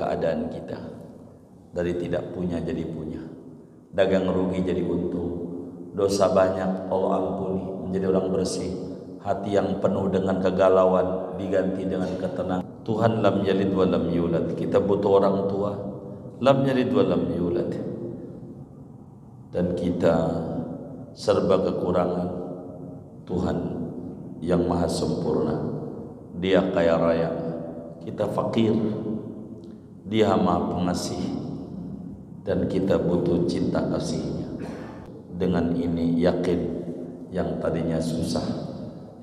keadaan kita. Dari tidak punya jadi punya, dagang rugi jadi untung, dosa banyak Allah ampuni menjadi orang bersih, hati yang penuh dengan kegalauan diganti dengan ketenangan. Tuhan lam yalid wa lam yulad, kita butuh orang tua, lam yalid wa lam yulad, dan kita serba kekurangan. Tuhan yang maha sempurna, Dia kaya raya, kita fakir, Dia maha pengasih, dan kita butuh cinta kasih-Nya. Dengan ini yakin yang tadinya susah,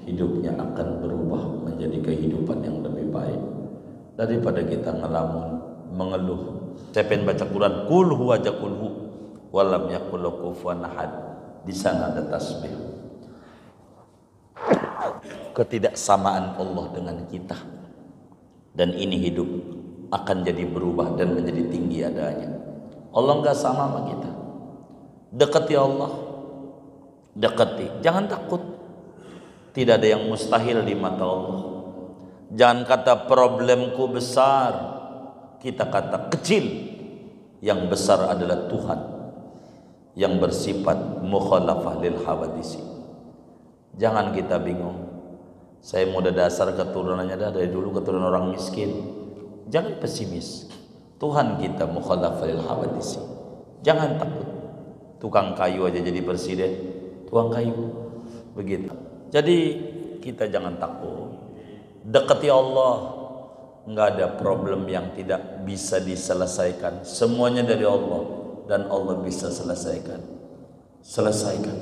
hidupnya akan berubah menjadi kehidupan yang lebih baik daripada kita ngelamun, mengeluh. Saya pengen baca Quran, kul huwa jakulhu walam yakul kufuwan ahad. Di sana ada tasbih ketidaksamaan Allah dengan kita, dan ini hidup akan jadi berubah dan menjadi tinggi adanya. Allah enggak sama sama kita. Dekati Allah, dekati, jangan takut. Tidak ada yang mustahil di mata Allah. Jangan kata problemku besar, kita kata kecil. Yang besar adalah Tuhan yang bersifat mukhalafah lil hawadisi. Jangan kita bingung. Saya muda dasar keturunannya dari dulu keturunan orang miskin. Jangan pesimis. Tuhan kita mukhalafah lil hawadisi. Jangan takut. Tukang kayu aja jadi presiden, tukang kayu begitu. Jadi kita jangan takut. Dekati Allah. Enggak ada problem yang tidak bisa diselesaikan. Semuanya dari Allah, dan Allah bisa selesaikan. Selesaikan.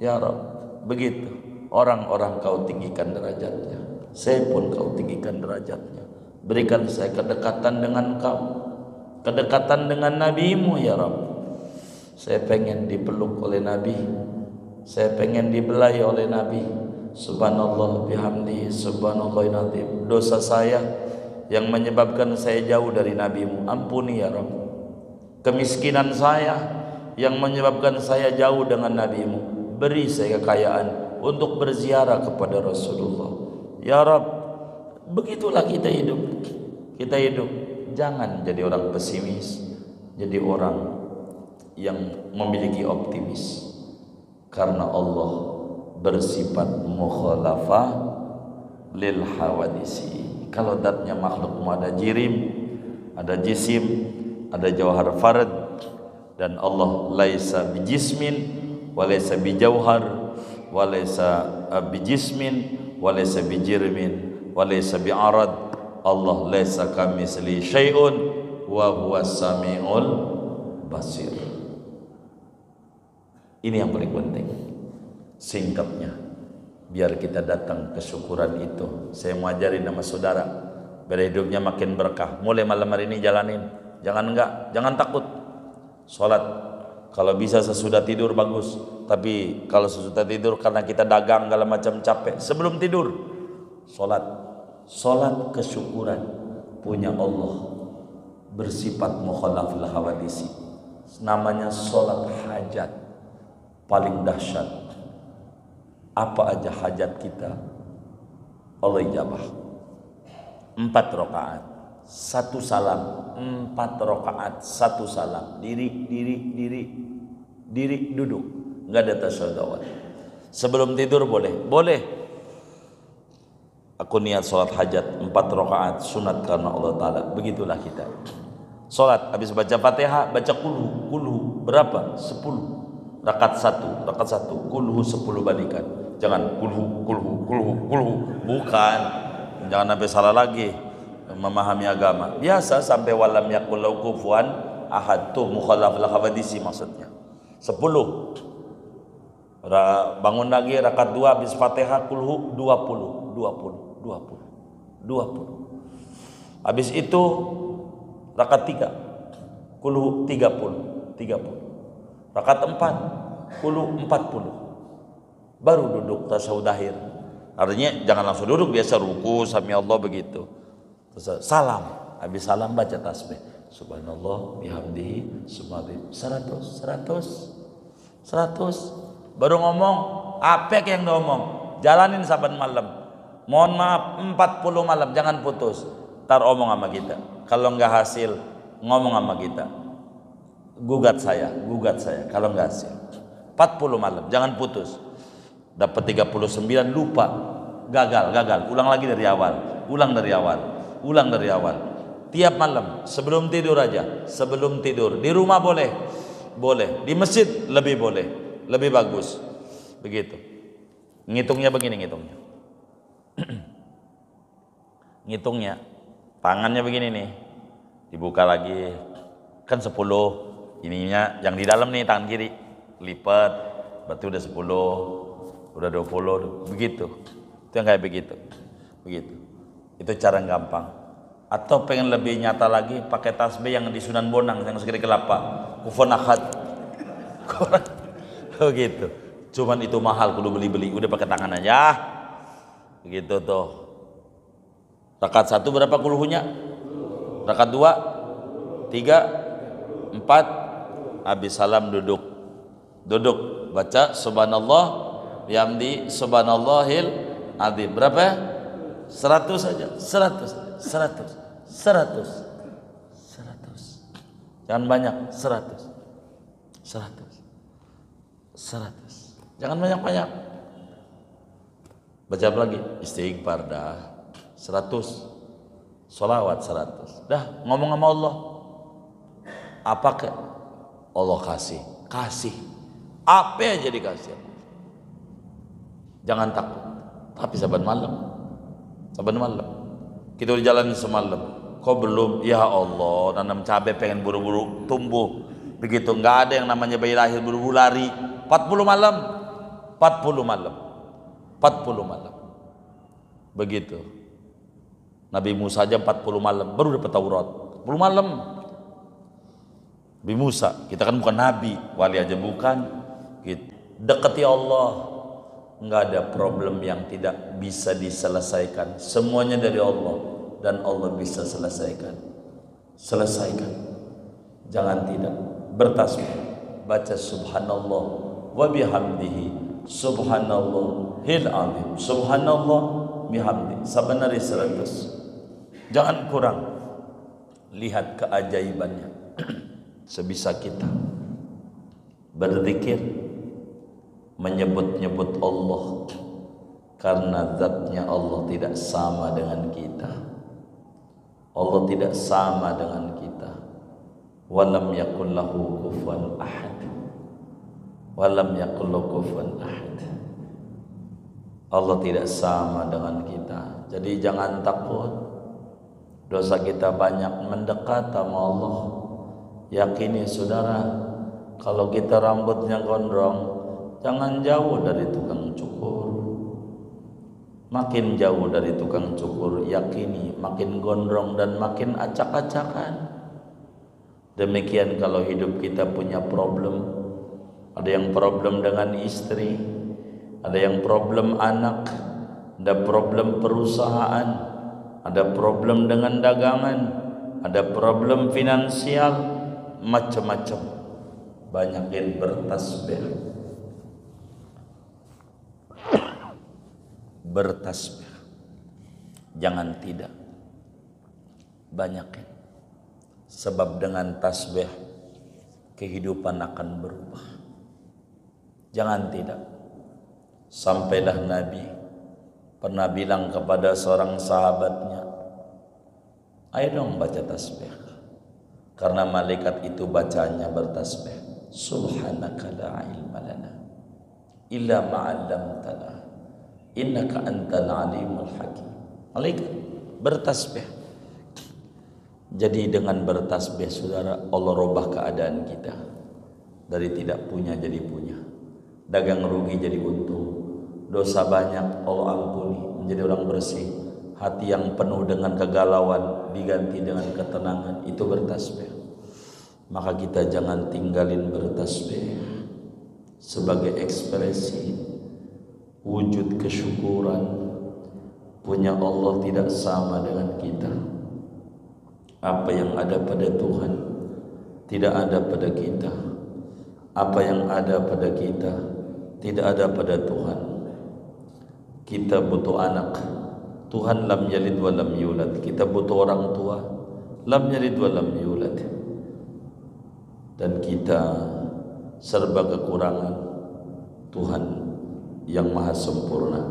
Ya Rabb, begitu. Orang-orang kau tinggikan derajatnya, saya pun kau tinggikan derajatnya. Berikan saya kedekatan dengan kau, kedekatan dengan Nabi-Mu ya Rabb. Saya pengen dipeluk oleh Nabi, saya pengen dibelai oleh Nabi. Subhanallah bihamdihi subhanallahil azim. Dosa saya yang menyebabkan saya jauh dari Nabi-Mu, ampuni ya Rabb. Kemiskinan saya yang menyebabkan saya jauh dengan Nabi-Mu, beri saya kekayaan untuk berziarah kepada Rasulullah. Ya Rabb, begitulah kita hidup. Kita hidup, jangan jadi orang pesimis, jadi orang yang memiliki optimis. Karena Allah bersifat mukhalafah lil hawadisi. Kalau datnya makhlukmu ada jirim, ada jisim, ada jauhar farad, dan Allah laisa bijismin wa laisa bijauhar walaysa bijismin walaysa bijirmin walaysa bi'arad. Allah laisa kamitsli syai'un wa huwas samiul basir. Ini yang paling penting. Singkatnya, biar kita datang kesyukuran itu, saya mau ajarin sama saudara biar hidupnya makin berkah. Mulai malam hari ini jalanin. Jangan takut. Salat kalau bisa sesudah tidur bagus, tapi kalau sesudah tidur karena kita dagang segala macam capek, sebelum tidur salat kesyukuran punya Allah, bersifat mukhalaful hawadisi. Namanya salat hajat, paling dahsyat. Apa aja hajat kita Allah ijabah. 4 rakaat 1 salam, 4 rakaat 1 salam, diri duduk, nggak ada tasyahud. Sebelum tidur boleh. Aku niat sholat hajat 4 rakaat sunat karena Allah Ta'ala. Begitulah kita sholat, habis baca Fatihah baca kulhu berapa? 10. Rakaat 1 kulhu 10 balikan. Jangan kulhu, bukan. Jangan sampai salah lagi memahami agama. Biasa sampai walam yakul kufuwan ahad, tuh mukhalafah hawadisi maksudnya. 10. Bangun lagi rakaat 2 habis Fatihah kulhu 20. Habis itu rakaat 3 kulhu 30. Rakaat 4 kulhu 40. Baru duduk tasyahud akhir. Artinya jangan langsung duduk, biasa ruku sami Allah begitu. Terus salam, habis salam baca tasbih. Subhanallah bihamdihi subhanallah 100. Baru ngomong, apa yang ngomong? Jalanin saban malam. Mohon maaf 40 malam, jangan putus. Ntar omong sama kita. Kalau nggak hasil, ngomong sama kita. Gugat saya. Kalau nggak hasil. 40 malam, jangan putus. Dapat 39 lupa. Gagal. Ulang lagi dari awal. Ulang dari awal. Tiap malam, sebelum tidur aja. Sebelum tidur. Di rumah boleh. Di masjid lebih boleh. Lebih bagus. Begitu. Ngitungnya begini ngitungnya. Tangannya begini nih. Dibuka lagi. Kan 10. Ininya yang di dalam nih tangan kiri. Lipat. Berarti udah 10. Udah 20. Begitu. Itu yang kayak begitu. Itu cara yang gampang. Atau pengen lebih nyata lagi, pakai tasbih yang di Sunan Bonang yang segede kelapa. Kufon akad. Begitu. Cuman itu mahal, kudu beli. Udah pakai tangan aja. Begitu tuh. Rakaat 1 berapa kulhunya? Rakaat 2, 3, 4. Habis salam duduk. Baca subhanallah bihamdi subhanallahil azim. Berapa? 100 saja. 100. Jangan banyak. 100. Jangan banyak. Baca apa lagi? Istighfar dah. 100. Sholawat 100. Dah, ngomong sama Allah. Apa ke Allah kasih. Apa aja dikasih. Jangan takut. Tapi saban malam. Kita udah jalan semalam. Kok belum? Ya Allah, nanam cabai pengen buru-buru tumbuh. Begitu, nggak ada yang namanya bayi lahir buru-buru lari. 40 malam. Begitu. Nabi Musa aja 40 malam baru dapat Taurat. 40 malam. Nabi Musa, kita kan bukan nabi, wali aja bukan. Gitu. Dekati Allah. Nggak ada problem yang tidak bisa diselesaikan. Semuanya dari Allah dan Allah bisa selesaikan. Jangan tidak. Bertasbih, baca subhanallah wa bihamdihi subhanallahil azim. Subhanallah bihamdi. Sabanari 100. Jangan kurang. Lihat keajaibannya. Sebisa kita berzikir, menyebut-nyebut Allah, karena zatnya Allah tidak sama dengan kita. Allah tidak sama dengan kita. Walam yakul lahu kufuwan ahad. Allah tidak sama dengan kita. Jadi jangan takut. Dosa kita banyak, mendekat sama Allah. Yakini saudara, kalau kita rambutnya gondrong, jangan jauh dari tukang cukur. Makin jauh dari tukang cukur, yakini makin gondrong dan makin acak-acakan. Demikian kalau hidup kita punya problem. Ada yang problem dengan istri, ada yang problem anak, ada problem perusahaan, ada problem dengan dagangan, ada problem finansial, macam-macam. Banyakin bertasbih. Jangan tidak. Banyakin. Sebab dengan tasbih kehidupan akan berubah. Jangan tidak. Sampailah Nabi pernah bilang kepada seorang sahabatnya, ayo dong baca tasbih. Karena malaikat itu bacanya bertasbih. Subhanaka la ilma lana illa ma'allamtana innaka antal alimul hakim. Malaikat bertasbih. Jadi dengan bertasbih saudara, Allah rubah keadaan kita. Dari tidak punya jadi punya. Dagang rugi jadi untung. Dosa banyak Allah ampuni, menjadi orang bersih. Hati yang penuh dengan kegalauan diganti dengan ketenangan. Itu bertasbih. Maka kita jangan tinggalin bertasbih sebagai ekspresi wujud kesyukuran. Punya Allah tidak sama dengan kita. Apa yang ada pada Tuhan tidak ada pada kita. Apa yang ada pada kita tidak ada pada Tuhan. Kita butuh anak. Tuhan lam yalid wa lam yulad. Kita butuh orang tua. lam yalid wa lam yulad. Dan kita serba kekurangan. Tuhan yang maha sempurna,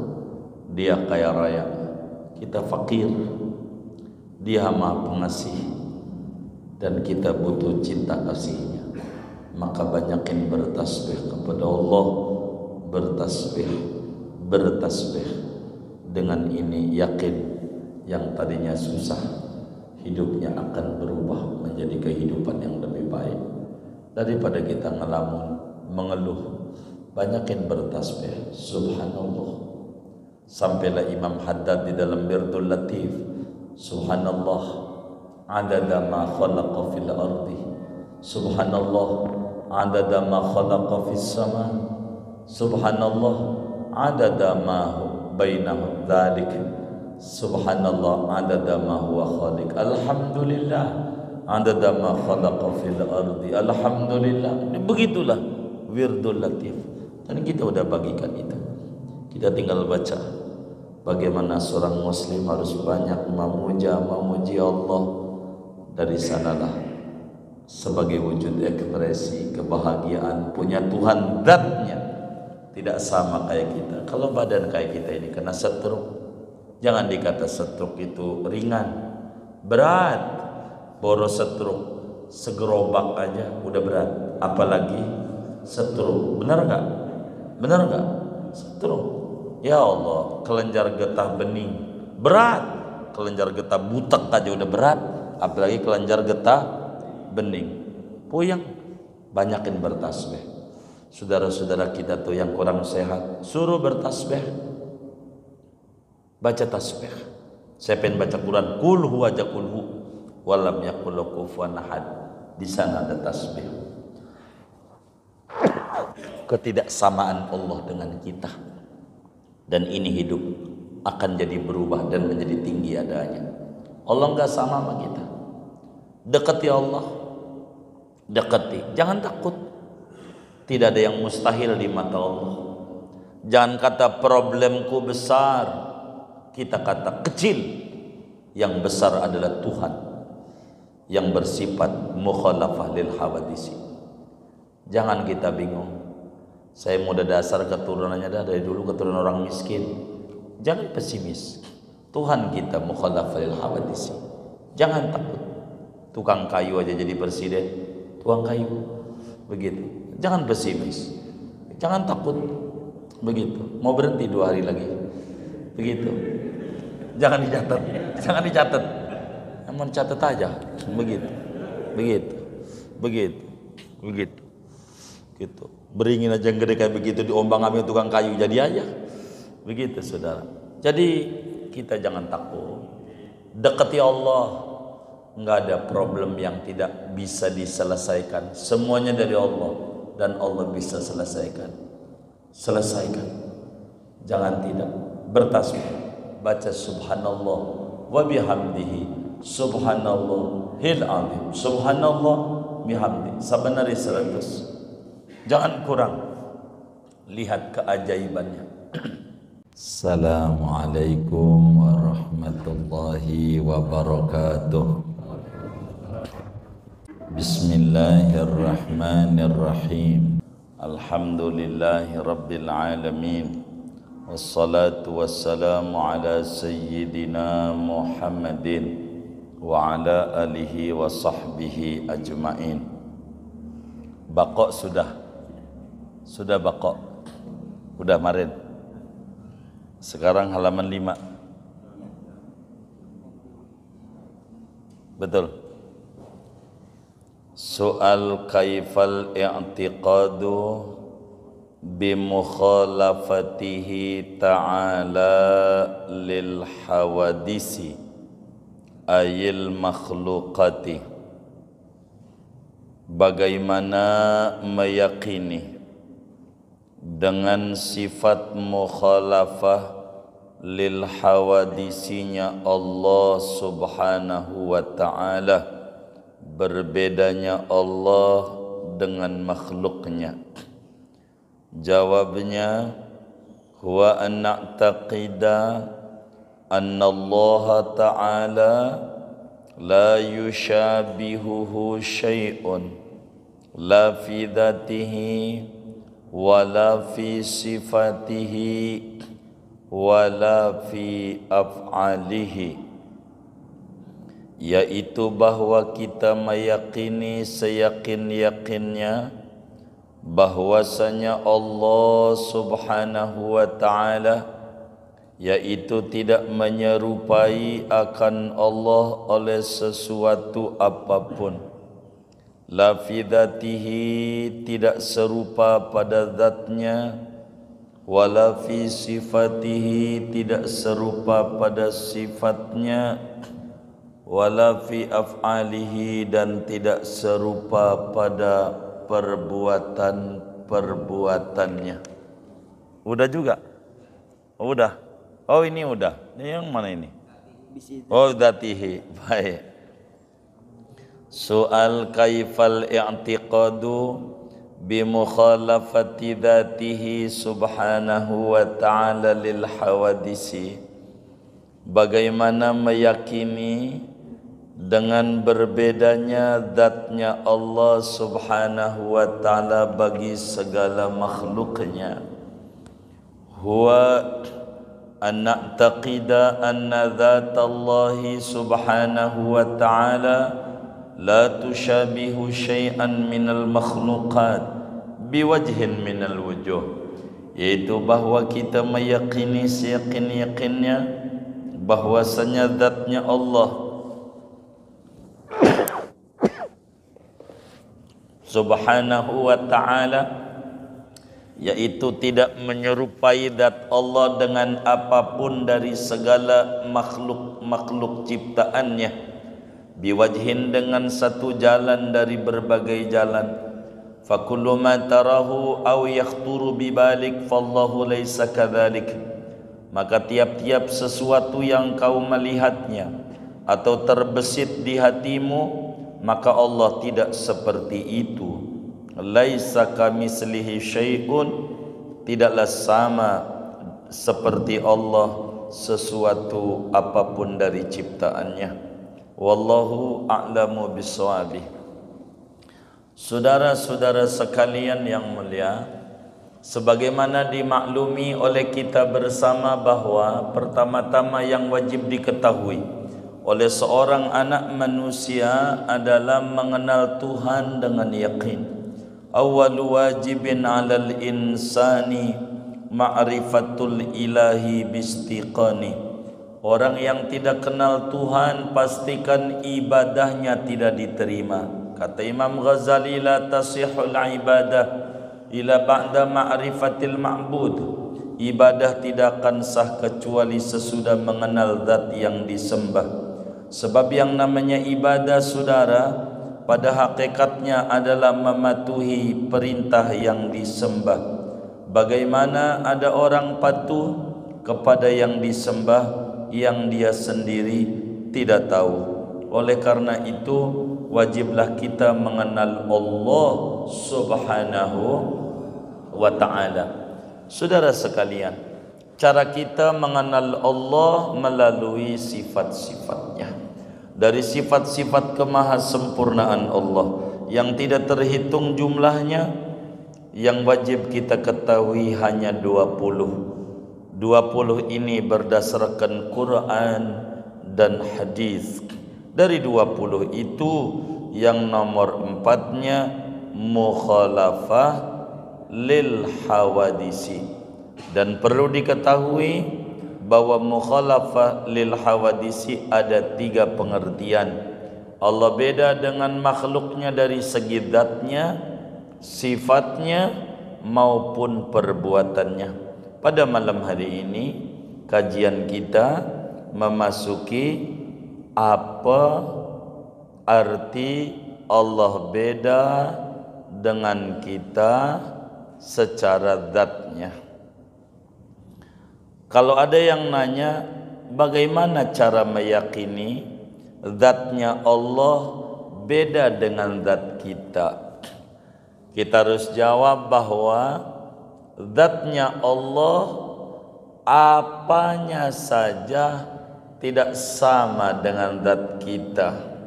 Dia kaya raya, kita fakir. Dia maha pengasih dan kita butuh cinta kasih-Nya. Maka banyakin bertasbih kepada Allah, bertasbih. Dengan ini yakin yang tadinya susah, hidupnya akan berubah menjadi kehidupan yang lebih baik. Daripada kita ngelamun, mengeluh, banyakin bertasbih. Subhanallah. Sampailah Imam Haddad di dalam Birdul Latif, Subhanallah adada ma khalaqa fil ardi, Subhanallah adada ma khalaqa fis sama, Subhanallah adada ma bainahu dzalik, Subhanallah adada ma huwa khaliq, Alhamdulillah adada ma khalaqa fil ardi, Alhamdulillah. Begitulah Wirdul Latif. Dan kita udah bagikan itu. Kita tinggal baca bagaimana seorang muslim harus banyak memuji Allah. Dari sanalah sebagai wujud ekspresi kebahagiaan punya Tuhan zatnya tidak sama kayak kita. Kalau badan kayak kita ini kena stroke, jangan dikata stroke itu ringan, berat. Boros stroke segerobak aja udah berat, apalagi stroke. Benar nggak? Benar nggak? Stroke. Ya Allah, kelenjar getah bening berat, kelenjar getah butek aja udah berat, apalagi kelenjar getah bening. Puyeng. Banyakin bertasbih. Saudara-saudara kita tuh yang kurang sehat, suruh bertasbih, baca tasbih. Saya pengen baca Quran, kul huwa kulhu walam yakul lahu kufuwan ahad. Di sana ada tasbih. Ketidaksamaan Allah dengan kita, dan ini hidup akan jadi berubah dan menjadi tinggi adanya. Allah enggak sama sama kita. Dekati Allah, dekati, jangan takut. Tidak ada yang mustahil di mata Allah. Jangan kata problemku besar, kita kata kecil. Yang besar adalah Tuhan yang bersifat mukhalafah lil hawadisi. Jangan kita bingung. Saya muda dasar keturunannya dari dulu keturunan orang miskin. Jangan pesimis. Tuhan kita mukhalafah lil hawadisi. Jangan takut. Tukang kayu aja jadi presiden, tukang kayu. Begitu. Jangan pesimis. Jangan takut. Begitu. Mau berhenti 2 hari lagi. Begitu. Jangan dicatat. Jangan dicatat. Namun catat aja. Begitu. Begitu. Begitu. Begitu. Gitu. Beringin aja yang gede kayak begitu diombang-ambing tukang kayu jadi aja. Begitu saudara. Jadi kita jangan takut. Dekati Allah. Enggak ada problem yang tidak bisa diselesaikan. Semuanya dari Allah dan Allah bisa selesaikan. Selesaikan. Jangan tidak. Bertasbih. Baca subhanallah wa bihamdihi subhanallahil azim. Subhanallah bihamdi. Sabanari 100. Jangan kurang. Lihat keajaibannya. Assalamualaikum warahmatullahi wabarakatuh. Bismillahirrahmanirrahim. Alhamdulillahi rabbil alamin. Wassalatu wassalamu ala sayyidina Muhammadin wa ala alihi wa sahbihi ajma'in. Bakok sudah bakok. Udah kemarin. Sekarang halaman 5. Betul. Soal kaifal i'tiqadu bimukhalafatihi ta'ala lil hawadisi ayil makhluqati. Bagaimana meyakini dengan sifat mukhalafah lil hawadisinya Allah subhanahu wa ta'ala, berbedanya Allah dengan makhluknya. Jawabnya, huwa an na'taqida anna Allah ta'ala la yushabihuhu syai'un la fi dhatihi wala fi sifatihi wala fi af'alihi, yaitu bahwa kita meyakini seyakin-yakinnya bahwasanya Allah Subhanahu wa ta'ala yaitu tidak menyerupai akan Allah oleh sesuatu apapun, la fi dzatihi tidak serupa pada zatnya, wala fi sifatihi tidak serupa pada sifatnya, wala fi af'alihi dan tidak serupa pada perbuatan-perbuatannya. Udah juga? Oh, udah. Oh, ini udah. Ini yang mana ini? Oh, dzatihi. Baik. Soal kaifal i'tiqadu bimukhalafati dzatihi subhanahu wa ta'ala lil hawadisi. Bagaimana meyakini dengan berbedanya zatnya Allah Subhanahu wa ta'ala bagi segala makhluknya. Huwa an na'taqida anna dzatallahi subhanahu wa ta'ala la tushabihu syai'an minal makhluqat biwajhin minal wujuh, yaitu bahwa kita meyakini seyakin-yakinnya bahwasanya zatnya Allah Subhanahu wa ta'ala yaitu tidak menyerupai zat Allah dengan apapun dari segala makhluk ciptaannya, biwajhin dengan satu jalan dari berbagai jalan. Fakullu ma tarahu aw yakhturu bibalik fallahu laysa kadzalik, maka tiap-tiap sesuatu yang kau melihatnya atau terbesit di hatimu, maka Allah tidak seperti itu. Laisa kamitslihi syai'un, tidaklah sama seperti Allah sesuatu apapun dari ciptaannya. Wallahu a'lamu bissawabih. Saudara-saudara sekalian yang mulia, sebagaimana dimaklumi oleh kita bersama bahwa pertama-tama yang wajib diketahui oleh seorang anak manusia adalah mengenal Tuhan dengan yakin. Awwalu wajibin 'alal insani ma'rifatul ilahi bistiqani. Orang yang tidak kenal Tuhan pastikan ibadahnya tidak diterima. Kata Imam Ghazali, la tasihul ibadah ila ba'da ma'rifatil ma'bud. Ibadah tidak akan sah kecuali sesudah mengenal zat yang disembah. Sebab yang namanya ibadah, saudara, pada hakikatnya adalah mematuhi perintah yang disembah. Bagaimana ada orang patuh kepada yang disembah yang dia sendiri tidak tahu. Oleh karena itu wajiblah kita mengenal Allah Subhanahu wa ta'ala. Saudara sekalian, cara kita mengenal Allah melalui sifat-sifatnya. Dari sifat-sifat kemahasempurnaan Allah yang tidak terhitung jumlahnya, yang wajib kita ketahui hanya 20. 20 ini berdasarkan Quran dan hadis. Dari 20 itu yang nomor 4-nya mukhalafah lil hawadisi. Dan perlu diketahui bahwa mukhalafah lil hawadisi ada 3 pengertian. Allah beda dengan makhluknya dari segi zatnya, sifatnya maupun perbuatannya. Pada malam hari ini kajian kita memasuki apa arti Allah beda dengan kita secara zatnya. Kalau ada yang nanya bagaimana cara meyakini zatnya Allah beda dengan zat kita, kita harus jawab bahwa zatnya Allah apanya saja tidak sama dengan zat kita.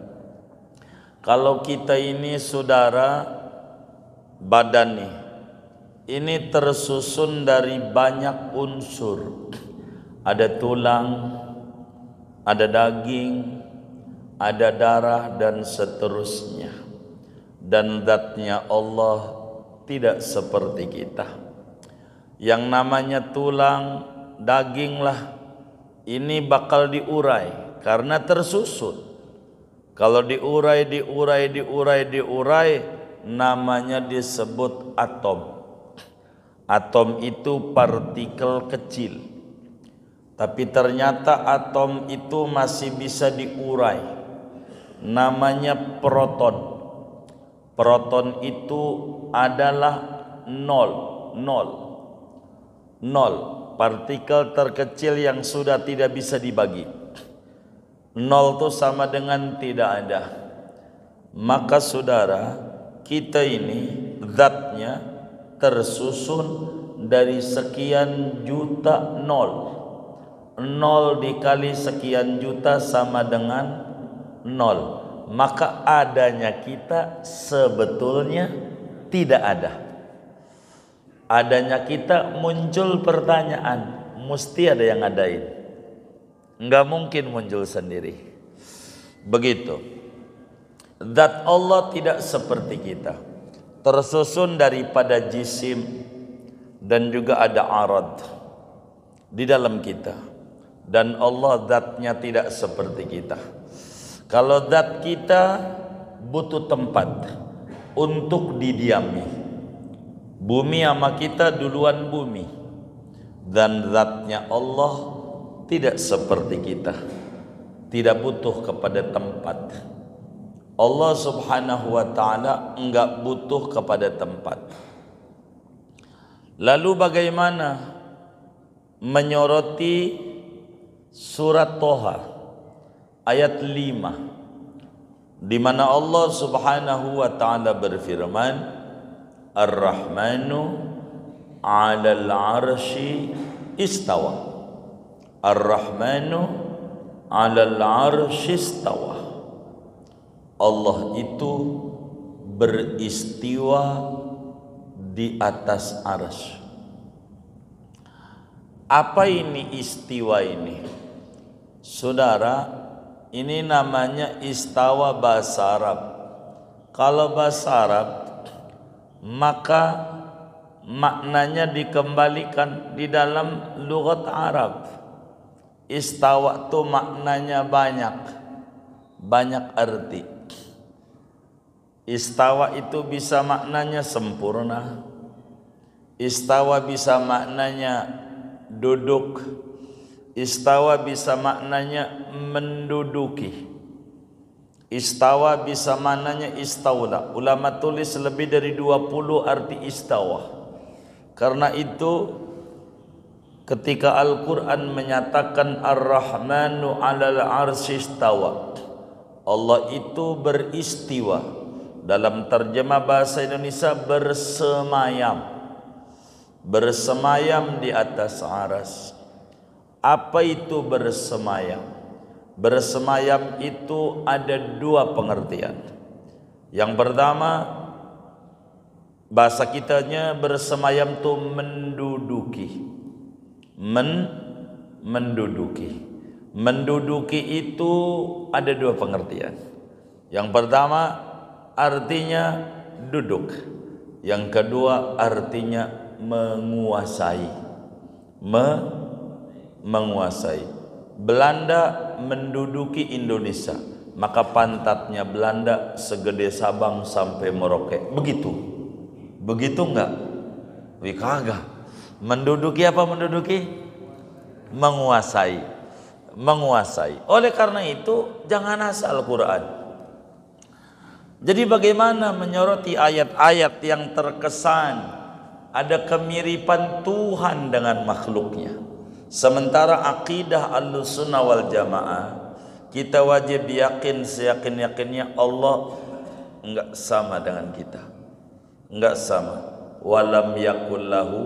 Kalau kita ini saudara, badan nih, ini tersusun dari banyak unsur. Ada tulang, ada daging, ada darah dan seterusnya. Dan zatnya Allah tidak seperti kita. Yang namanya tulang, daging lah, ini bakal diurai karena tersusun. Kalau diurai, namanya disebut atom. Atom itu partikel kecil. Tapi ternyata atom itu masih bisa diurai. Namanya proton. Proton itu adalah nol, partikel terkecil yang sudah tidak bisa dibagi. Nol itu sama dengan tidak ada. Maka saudara, kita ini zatnya tersusun dari sekian juta nol. Nol dikali sekian juta sama dengan nol. Maka adanya kita sebetulnya tidak ada. Adanya kita muncul pertanyaan, mesti ada yang ngadain. Enggak mungkin muncul sendiri. Begitu. Zat Allah tidak seperti kita. Tersusun daripada jisim dan juga ada arad di dalam kita. Dan Allah zatnya tidak seperti kita. Kalau zat kita butuh tempat untuk didiami. Bumi sama kita duluan bumi. Dan zatnya Allah tidak seperti kita. Tidak butuh kepada tempat. Allah subhanahu wa ta'ala enggak butuh kepada tempat. Lalu bagaimana menyoroti surat Toha ayat 5, di mana Allah subhanahu wa ta'ala berfirman, Ar-Rahmanu 'alal 'arsy istawa. Ar-Rahmanu 'alal 'arsy istawa. Allah itu beristiwa di atas arsy. Apa ini istiwa ini? Saudara, ini namanya istawa bahasa Arab. Kalau bahasa Arab, maka maknanya dikembalikan di dalam lughat Arab. Istawa itu maknanya banyak arti. Istawa itu bisa maknanya sempurna. Istawa bisa maknanya duduk. Istawa bisa maknanya menduduki. Istawa bisa maknanya istaula. Ulama tulis lebih dari 20 arti istawa. Karena itu ketika Al-Quran menyatakan Ar-Rahmanu 'alal 'arsy istawa, Allah itu beristiwa. Dalam terjemah bahasa Indonesia bersemayam. Bersemayam di atas arsy. Apa itu bersemayam? Bersemayam itu ada dua pengertian. Yang pertama, bahasa kitanya bersemayam itu menduduki. Menduduki. Menduduki itu ada dua pengertian. Yang pertama artinya duduk. Yang kedua artinya menguasai. Menguasai. Belanda menduduki Indonesia, maka pantatnya Belanda segede Sabang sampai Merauke. Begitu enggak? Wih, kagak. Menduduki apa menduduki? Menguasai. Oleh karena itu jangan asal Quran. Jadi bagaimana menyoroti ayat-ayat yang terkesan ada kemiripan Tuhan dengan makhluknya. Sementara akidah Ahlussunnah wal Jamaah, kita wajib yakin seyakin-yakinnya Allah enggak sama dengan kita. Enggak sama. Walam yakul lahu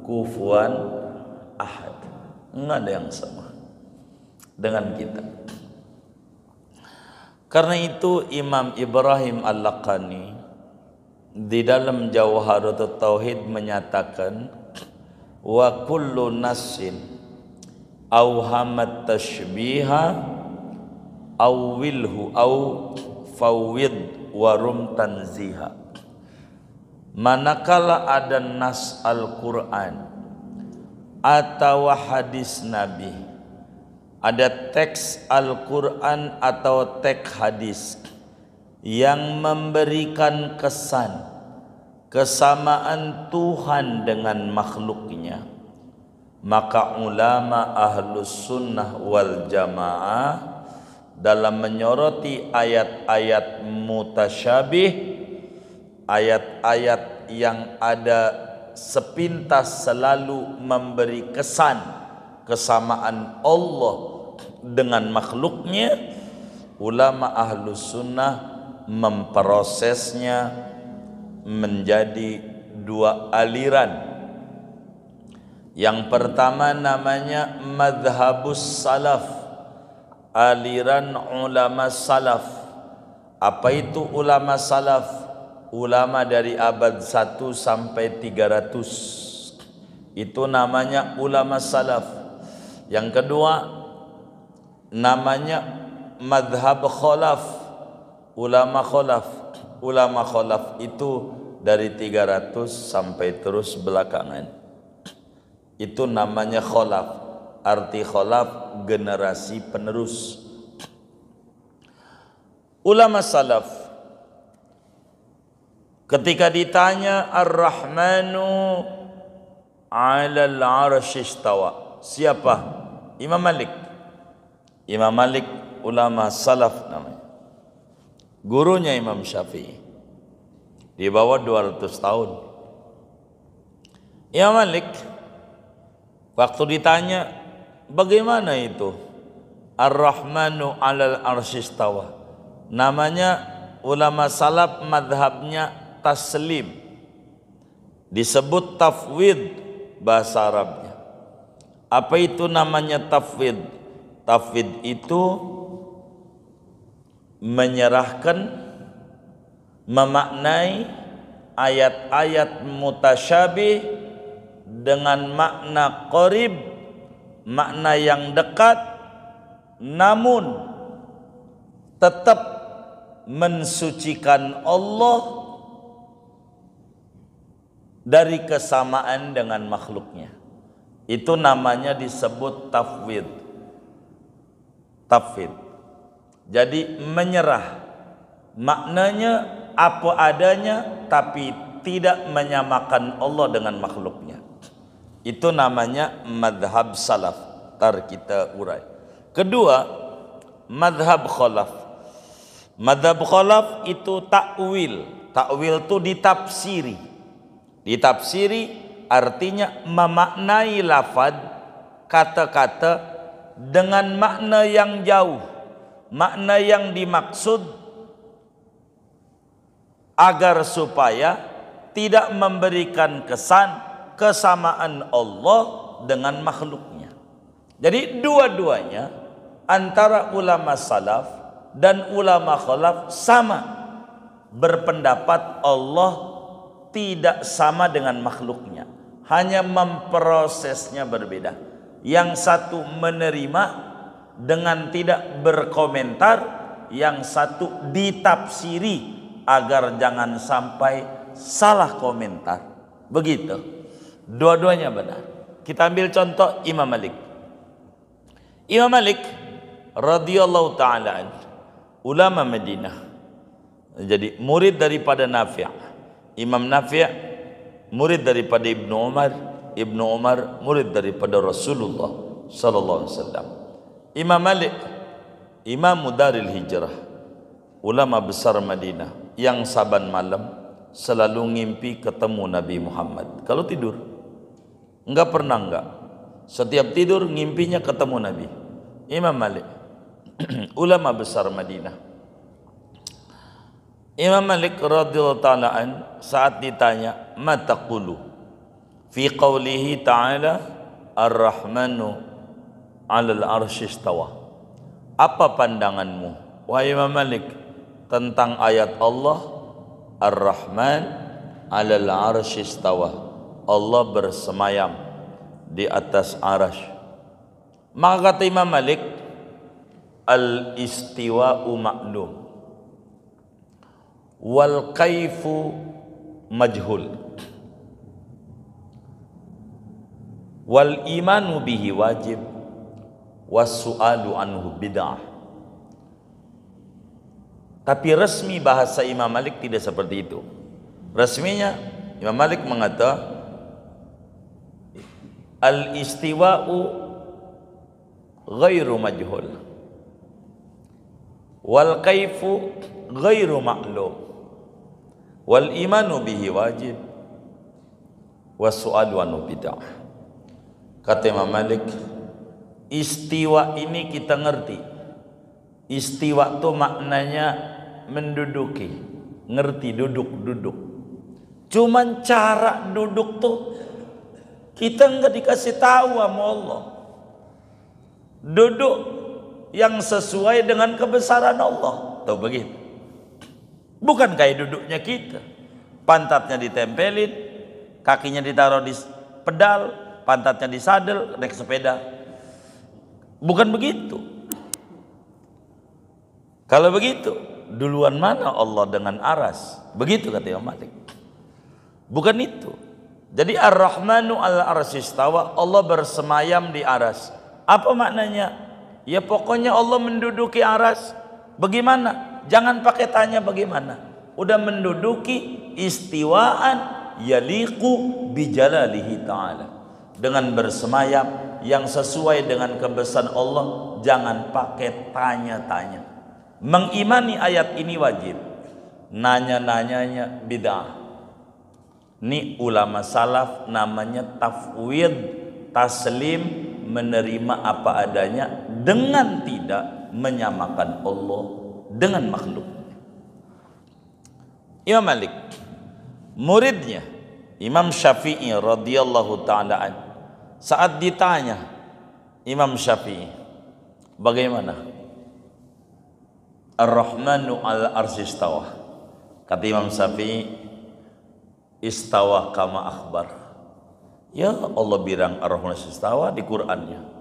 kufuwan ahad. Enggak ada yang sama dengan kita. Karena itu Imam Ibrahim Al-Laqani di dalam Jawharatut Tauhid menyatakan, wa kullu nassin awhamat tashbiha awwilhu aw fawwid warum tanziha. Manakala ada nas Al-Quran atau hadis Nabi, ada teks Al-Quran atau teks hadis yang memberikan kesan kesamaan Tuhan dengan makhluknya, maka ulama ahlus sunnah wal jamaah dalam menyoroti ayat-ayat mutasyabih, ayat-ayat yang ada sepintas selalu memberi kesan kesamaan Allah dengan makhluknya, ulama ahlus sunnah memprosesnya menjadi dua aliran. Yang pertama namanya madhabus salaf, aliran ulama salaf. Apa itu ulama salaf? Ulama dari abad 1 sampai 300. Itu namanya ulama salaf. Yang kedua namanya madhab khalaf, ulama khalaf. Ulama khalaf itu dari 300 sampai terus belakangan. Itu namanya khalaf. Arti khalaf generasi penerus. Ulama salaf ketika ditanya Ar-Rahmanu 'alal 'arsy istawa, siapa? Imam Malik. Imam Malik ulama salaf namanya. Gurunya Imam Syafi'i. Di bawah 200 tahun. Imam Malik waktu ditanya bagaimana itu Ar-Rahmanu 'alal 'arsy istawa, namanya ulama salaf madhabnya taslim, disebut tafwid bahasa Arabnya. Apa itu namanya tafwid? Tafwid itu menyerahkan, memaknai ayat-ayat mutasyabih dengan makna qarib, makna yang dekat, namun tetap mensucikan Allah dari kesamaan dengan makhluknya. Itu namanya disebut tafwid. Tafwid. Jadi menyerah, maknanya apa adanya tapi tidak menyamakan Allah dengan makhluknya. Itu namanya madhab salaf. Tar kita urai. Kedua, madhab khalaf. Madhab khalaf itu takwil. Takwil itu ditafsiri. Ditafsiri artinya memaknai lafaz, kata-kata dengan makna yang jauh, makna yang dimaksud, agar supaya tidak memberikan kesan kesamaan Allah dengan makhluknya. Jadi dua-duanya antara ulama salaf dan ulama khalaf sama, berpendapat Allah tidak sama dengan makhluknya, hanya memprosesnya berbeda. Yang satu menerima dengan tidak berkomentar, yang satu ditafsiri agar jangan sampai salah komentar. Begitu. Dua-duanya benar. Kita ambil contoh Imam Malik. Imam Malik radhiyallahu taala ulama Madinah. Jadi murid daripada Nafi'. Imam Nafi' murid daripada Ibnu Umar, Ibnu Umar murid daripada Rasulullah sallallahu alaihi wasallam. Imam Malik Imam Daril Hijrah, ulama besar Madinah yang saban malam selalu ngimpi ketemu Nabi Muhammad. Kalau tidur enggak pernah enggak. Setiap tidur ngimpinya ketemu Nabi. Imam Malik ulama besar Madinah. Imam Malik radhiyallahu ta'ala an saat ditanya ma taqulu fi qawlihi ta'ala ar-rahmanu 'alal 'arsy istawa, apa pandanganmu wahai Imam Malik, tentang ayat Allah Ar-Rahman 'alal 'arsy istawa, Allah bersemayam di atas arasy. Maka kata Imam Malik, al-istiwa'u ma'lum wal kaifu majhul wal imanu bihi wajib was su'alu anhu bid'ah. Tapi resmi bahasa Imam Malik tidak seperti itu. Resminya Imam Malik mengatakan al-istiwa'u ghairu majhul wal kaifu ghairu ma'lum wal imanu bihi wajib was su'alu anhu bid'ah. Kata Imam Malik, istiwa ini kita ngerti. Istiwa itu maknanya menduduki, ngerti, duduk. Cuman cara duduk tuh kita nggak dikasih tahu sama Allah. Duduk yang sesuai dengan kebesaran Allah. Tahu begitu? Bukan kayak duduknya kita. Pantatnya ditempelin, kakinya ditaruh di pedal, pantatnya di sadel, naik sepeda. Bukan begitu. Kalau begitu, duluan mana Allah dengan aras? Begitu kata Imam Malik. Bukan itu. Jadi Ar-Rahmanu 'alal 'arsy istawa, Allah bersemayam di aras. Apa maknanya? Ya pokoknya Allah menduduki aras. Bagaimana? Jangan pakai tanya bagaimana. Udah menduduki istiwaan yaliqu bijalalihi ta'ala. Dengan bersemayam yang sesuai dengan kebesaran Allah, jangan pakai tanya-tanya. Mengimani ayat ini wajib, nanya-nanyanya bid'ah. Ini ulama salaf namanya tafwid, taslim, menerima apa adanya dengan tidak menyamakan Allah dengan makhluk. Imam Malik, muridnya Imam Syafi'i radhiyallahu ta'ala an, saat ditanya Imam Syafi'i, bagaimana Ar-Rahmanu 'alal 'arsy istawa? Kata Imam Syafi'i, istawa kama akhbar. Ya Allah bilang Ar-Rahmanu 'alal 'arsy istawa di Qur'annya.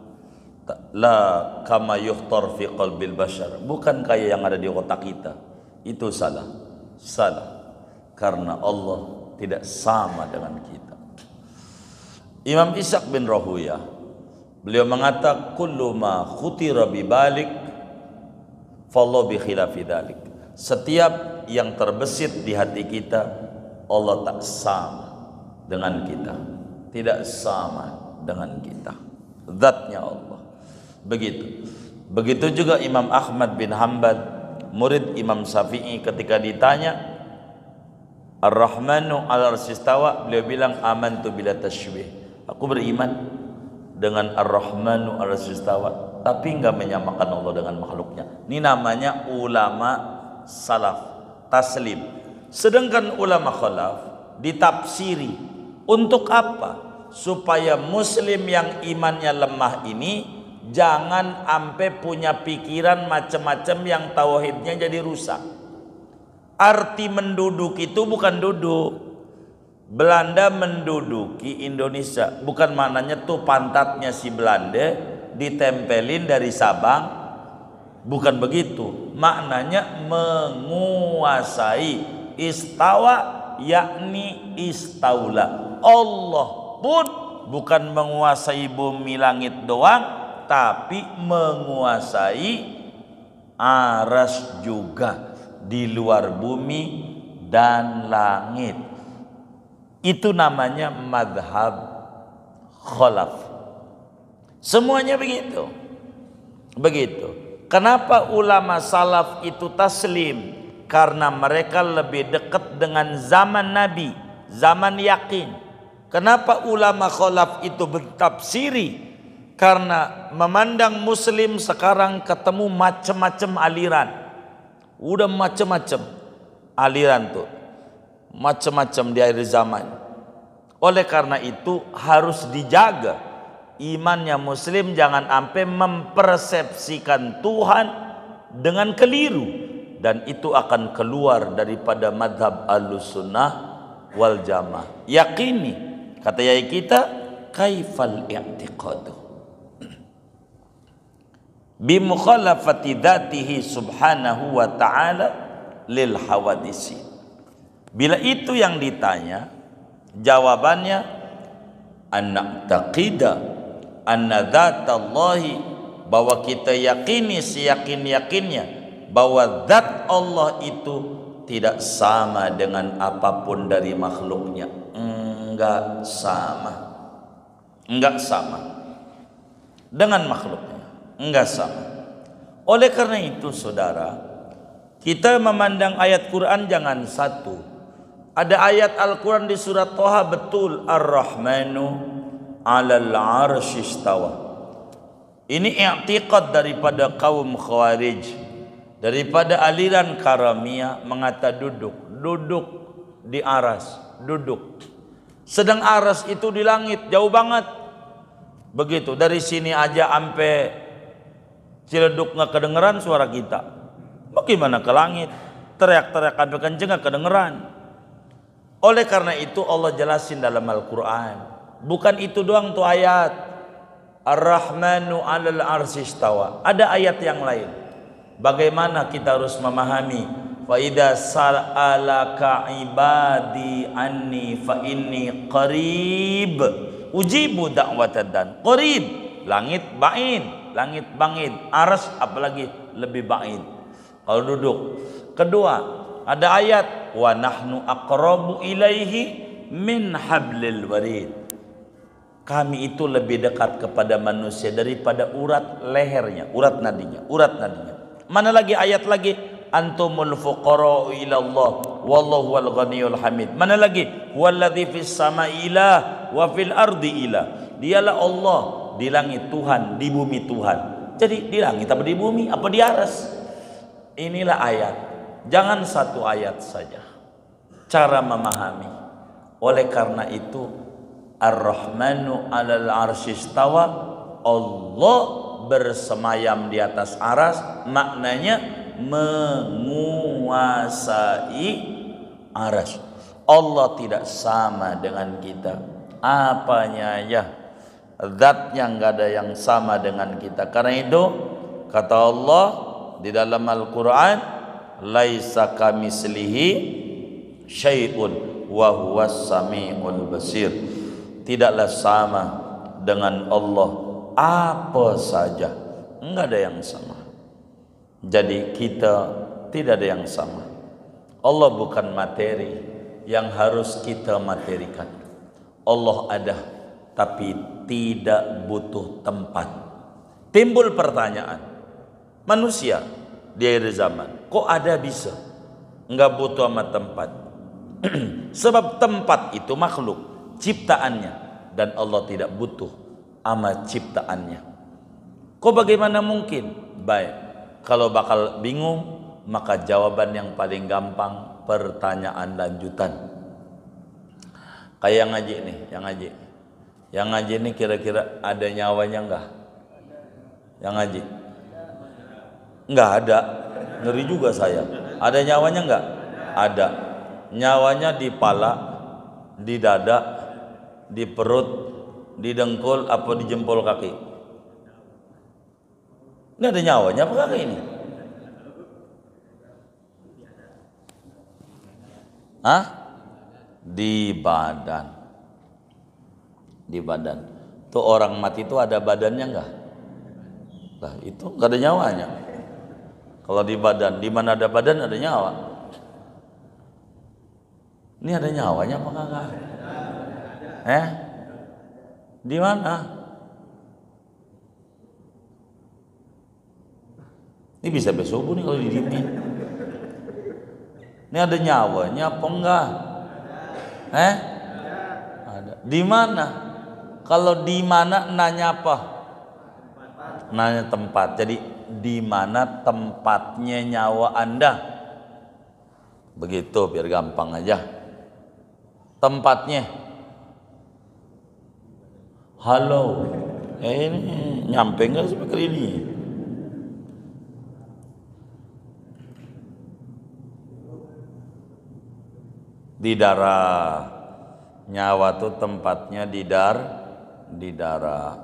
La kama yukhtar fi qalbil bashar. Bukan kayak yang ada di otak kita. Itu salah. Karena Allah tidak sama dengan kita. Imam Ishaq bin Rahuyah, beliau mengatakan kullu ma khutira bi balik fallahu bi khilafi dzalik. Setiap yang terbesit di hati kita, Allah tak sama dengan kita. Tidak sama dengan kita. Zatnya Allah. Begitu juga Imam Ahmad bin Hanbal, murid Imam Syafi'i, ketika ditanya Ar-Rahmanu 'alal 'arsy istawa, beliau bilang amantu bila tasybih. Aku beriman dengan Ar-Rahmanu 'alal 'arsy istawa, tapi enggak menyamakan Allah dengan makhluknya. Ini namanya ulama salaf, taslim. Sedangkan ulama khalaf ditafsiri. Untuk apa? Supaya muslim yang imannya lemah ini jangan sampai punya pikiran macam-macam yang tauhidnya jadi rusak. Arti menduduk itu bukan duduk. Belanda menduduki Indonesia, bukan maknanya tuh pantatnya si Belanda ditempelin dari Sabang, bukan begitu. Maknanya menguasai. Istawa yakni istaula. Allah pun bukan menguasai bumi langit doang, tapi menguasai aras juga, di luar bumi dan langit. Itu namanya madhab khalaf. Semuanya begitu. Kenapa ulama salaf itu taslim? Karena mereka lebih dekat dengan zaman Nabi, zaman yakin. Kenapa ulama khalaf itu bertafsiri? Karena memandang muslim sekarang ketemu macam-macam aliran. Udah macam-macam aliran tuh, macam-macam di akhir zaman. Oleh karena itu harus dijaga imannya muslim, jangan sampai mempersepsikan Tuhan dengan keliru, dan itu akan keluar daripada madhab Ahlussunnah wal Jamaah. Yakini, kata yai kita, kaifal i'tiqadu bi mukhalafati dzatihi subhanahu wa ta'ala lil hawadisi. Bila itu yang ditanya, jawabannya anna taqida anna dzatallahi, bahwa kita yakini seyakin-yakinnya bahwa zat Allah itu tidak sama dengan apapun dari makhluknya. Enggak sama dengan makhluknya, enggak sama. Oleh karena itu saudara, kita memandang ayat Quran jangan satu. Ada ayat Al-Quran di surat Thaha, betul, Ar-Rahmanu 'alal 'arsy istawa. Ini i'tiqad daripada kaum Khawarij, daripada aliran Karamiyah, mengata duduk di aras, duduk. Sedang aras itu di langit, jauh banget. Begitu, dari sini aja sampai Ciledug nggak kedengeran suara kita. Bagaimana ke langit? Teriak-teriak sampai kenceng nggak kedengeran. Oleh karena itu Allah jelasin dalam Al-Quran. Bukan itu doang tuh ayat. Ar-Rahmanu 'alal 'arsy istawa. Ada ayat yang lain. Bagaimana kita harus memahami? Fa idza sa'alaka ibadi anni fa inni qarib ujibu da'watad dan. Qarib, langit bangit, arsy apalagi lebih ba'id. Kalau duduk. Kedua, ada ayat wa nahnu aqrabu ilaihi min hablil warid. Kami itu lebih dekat kepada manusia daripada urat lehernya, urat nadinya. Mana lagi ayat lagi? Antumul fuqara'u ila Allah wallahu wal ghaniyul hamid. Mana lagi? Walladzi fis samai ilah wa fil ardi ilah. Dialah Allah, di langit Tuhan, di bumi Tuhan. Jadi di langit apa di bumi apa di aras? Inilah ayat. Jangan satu ayat saja. Cara memahami. Oleh karena itu Ar-Rahmanu 'alal 'arsy istawa, Allah bersemayam di atas aras, maknanya menguasai aras. Allah tidak sama dengan kita. Apanya ya? Zatnya nggak ada yang sama dengan kita. Karena itu kata Allah di dalam Al-Quran, laisa kamislihi syai'un wa huwas sami'ul basir. Tidaklah sama dengan Allah apa saja, enggak ada yang sama. Jadi kita tidak ada yang sama. Allah bukan materi yang harus kita materikan. Allah ada tapi tidak butuh tempat. Timbul pertanyaan, manusia di akhir zaman kok ada bisa enggak butuh sama tempat? Sebab tempat itu makhluk ciptaannya, dan Allah tidak butuh sama ciptaannya. Kok bagaimana mungkin? Baik, kalau bakal bingung, maka jawaban yang paling gampang, pertanyaan lanjutan. Kayak yang ngaji nih, yang ngaji nih kira-kira ada nyawanya enggak? Yang ngaji? Enggak ada. Ngeri juga saya. Ada nyawanya enggak? Ada. Nyawanya di pala, di dada, di perut, di dengkul, apa di jempol kaki? Enggak ada nyawanya apa kaki ini? Hah? Di badan. Di badan. Tuh orang mati itu ada badannya enggak? Nah, itu enggak ada nyawanya. Kalau di badan, di mana ada badan ada nyawa. Ini ada nyawanya apa enggak? Di mana? Ini bisa besubuh nih kalau didiemin. Ini ada nyawanya apa enggak? Ada. Di mana? Kalau di mana nanya apa? Nanya tempat. Jadi di mana tempatnya nyawa Anda? Begitu biar gampang aja. Tempatnya. Halo. Ini nyampe enggak speaker ini? Di darah. Nyawa tuh tempatnya di darah.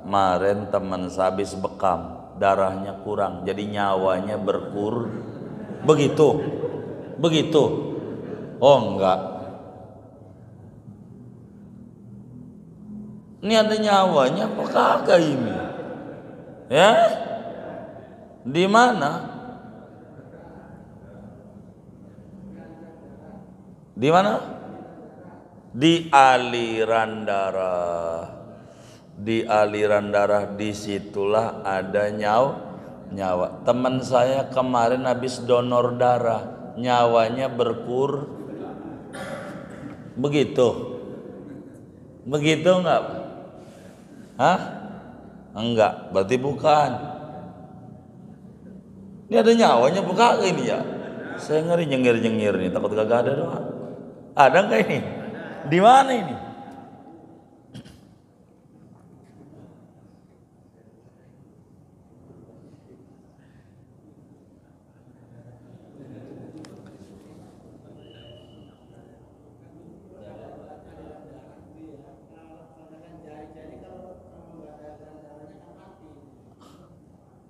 Kemarin teman saya habis bekam, darahnya kurang, jadi nyawanya begitu. Oh enggak. Ini ada nyawanya apa kagak ini? Ya? Di mana? Di mana? Di aliran darah. Di aliran darah, disitulah ada nyawa. Teman saya kemarin habis donor darah, nyawanya begitu enggak? Hah? Enggak, berarti bukan. Ini ada nyawanya bukan ini ya? Saya ngeri nyengir nih, takut kagak ada doang. Ada enggak ini? Di mana ini?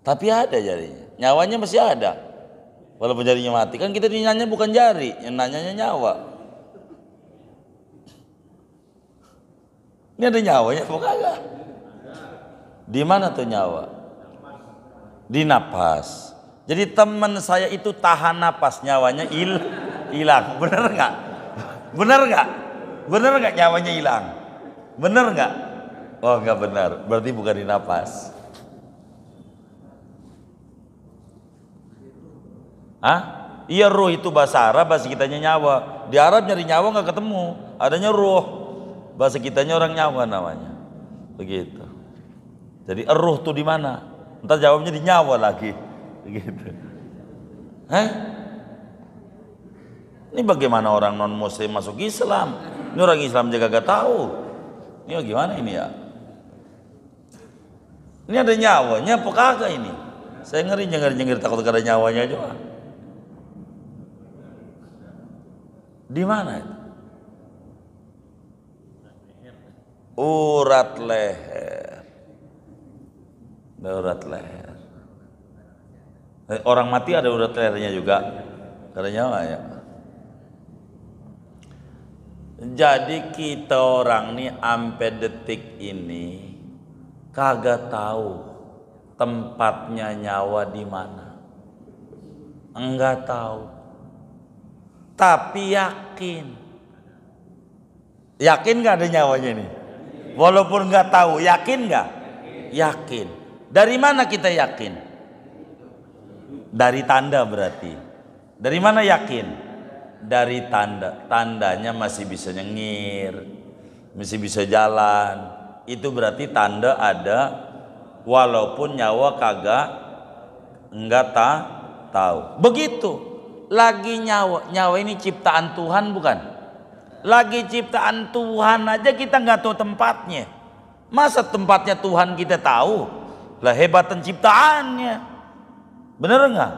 Tapi ada jarinya, nyawanya masih ada. Walaupun jarinya mati, kan kita nanya bukan jari, yang nanyanya nyawa. Ini ada nyawanya apa kagak? Di mana tuh nyawa? Di napas. Jadi teman saya itu tahan napas, nyawanya hilang. Bener nggak? Bener nggak nyawanya hilang? Bener nggak? Oh nggak benar, berarti bukan di napas. Hah? Iya, ruh itu bahasa Arab, bahasa kitanya nyawa. Di Arab nyari nyawa nggak ketemu, adanya ruh. Bahasa kitanya orang nyawa namanya. Begitu. Jadi ruh tuh di mana? Entar jawabnya di nyawa lagi. Begitu. Hah? Ini bagaimana orang non muslim masuk Islam? Ini orang Islam juga gak tahu. Ini bagaimana ini ya? Ini ada nyawanya apa kagak ini? Saya ngeri nyengir takut ada nyawanya juga. Di mana itu? Urat leher. Urat leher. Orang mati ada urat lehernya juga. Ada nyawa ya. Jadi kita orang nih sampai detik ini kagak tahu tempatnya nyawa di mana. Enggak tahu. Tapi yakin gak ada nyawanya nih? Walaupun gak tahu, yakin gak? Yakin. Dari mana kita yakin? Dari tanda berarti. Dari mana yakin? Dari tanda. Tandanya masih bisa nyengir, masih bisa jalan. Itu berarti tanda ada, walaupun nyawa kagak enggak tahu. Begitu. Lagi nyawa ini ciptaan Tuhan bukan? Lagi ciptaan Tuhan aja kita nggak tahu tempatnya. Masa tempatnya Tuhan kita tahu? Lah hebatan ciptaannya. Bener nggak?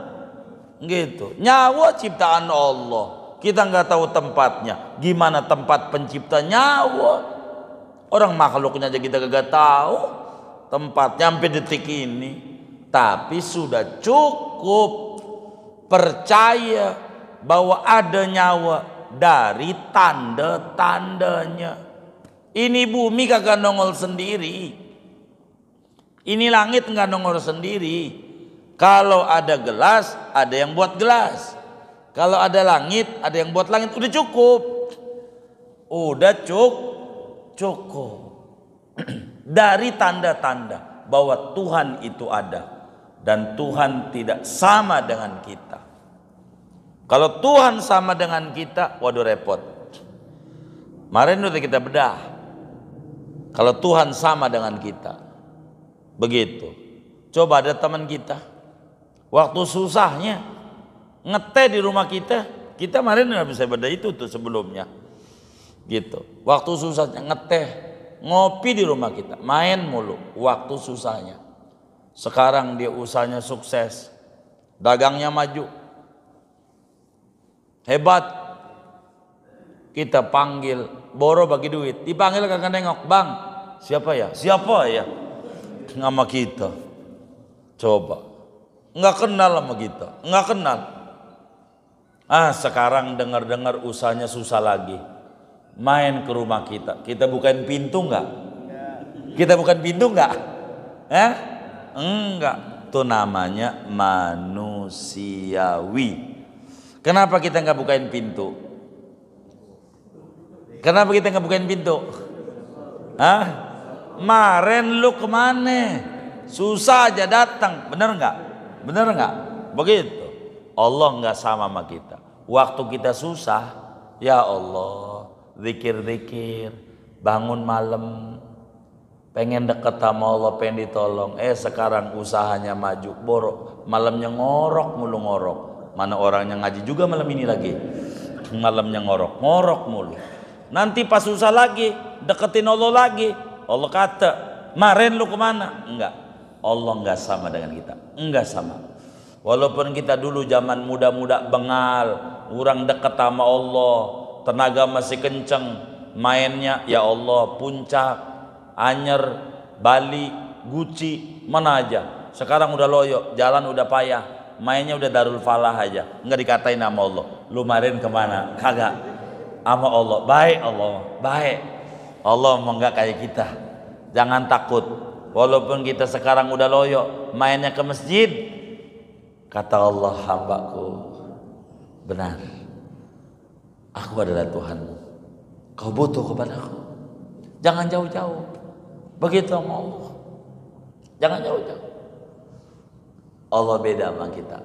Gitu. Nyawa ciptaan Allah, kita nggak tahu tempatnya. Gimana tempat pencipta nyawa? Orang makhluknya aja kita nggak tahu tempatnya sampai detik ini. Tapi sudah cukup percaya bahwa ada nyawa dari tanda-tandanya. Ini bumi kagak nongol sendiri. Ini langit nggak nongol sendiri. Kalau ada gelas, ada yang buat gelas. Kalau ada langit, ada yang buat langit. Udah cukup. Udah cukup. Dari tanda-tanda bahwa Tuhan itu ada. Dan Tuhan tidak sama dengan kita. Kalau Tuhan sama dengan kita, waduh repot. Kemarin udah kita bedah. Kalau Tuhan sama dengan kita, begitu. Coba ada teman kita, waktu susahnya ngeteh di rumah kita kemarin nggak bisa bedah itu tuh sebelumnya. Gitu. Waktu susahnya ngeteh, ngopi di rumah kita, main mulu. Waktu susahnya. Sekarang dia usahanya sukses, dagangnya maju, hebat. Kita panggil, Boro bagi duit, dipanggil kagak nengok, bang, siapa ya? Siapa ya? Sama kita. Coba, nggak kenal sama kita, nggak kenal. Sekarang dengar-dengar usahanya susah lagi. Main ke rumah kita, kita bukain pintu nggak? Kita bukan pintu nggak? Enggak. Itu namanya manusiawi. Kenapa kita nggak bukain pintu? Kenapa kita nggak bukain pintu? Maren lu kemana? Susah aja datang, bener nggak? Bener nggak? Begitu. Allah nggak sama kita. Waktu kita susah, ya Allah, zikir-zikir, bangun malam, pengen deket sama Allah, pengen ditolong. Sekarang usahanya maju, borok, malamnya ngorok mulu ngorok. Mana orangnya ngaji juga malam ini lagi, malamnya ngorok mulu. Nanti pas susah lagi, deketin Allah lagi. Allah kata, maren lu kemana? Enggak. Allah enggak sama dengan kita. Enggak sama. Walaupun kita dulu zaman muda-muda bengal, orang deket sama Allah, tenaga masih kenceng, mainnya ya Allah, Puncak, Anyer, Bali, Guci, mana aja. Sekarang udah loyo, jalan udah payah, mainnya udah Darul Falah aja. Enggak dikatain sama Allah. Lu maren kemana? Kagak. Sama Allah, baik Allah, baik. Allah mau nggak kayak kita. Jangan takut. Walaupun kita sekarang udah loyo, mainnya ke masjid. Kata Allah, hambaku, benar. Aku adalah Tuhanmu. Kau butuh kepadaku. Jangan jauh-jauh. Begitu sama Allah. Jangan jauh-jauh. Allah beda sama kita.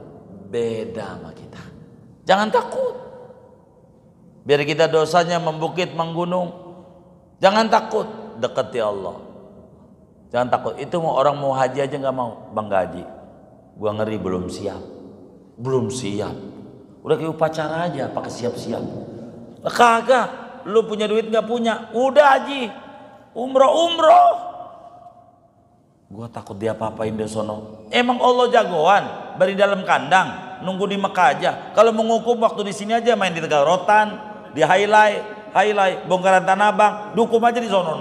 Beda sama kita. Jangan takut. Biar kita dosanya membukit, menggunung. Jangan takut, deketi Allah. Jangan takut. Itu mau orang mau haji aja nggak mau, bang gaji. Gua ngeri belum siap, belum siap. Udah kayak upacara aja, pakai siap-siap. Kagak, lu punya duit nggak punya, udah haji, umroh. Gua takut dia apa-apain deh sono. Emang Allah jagoan, bari dalam kandang, nunggu di Mekah aja. Kalau menghukum waktu di sini aja main di Tegal Rotan. Di highlight, bongkaran Tanah Abang, dukum aja di sono.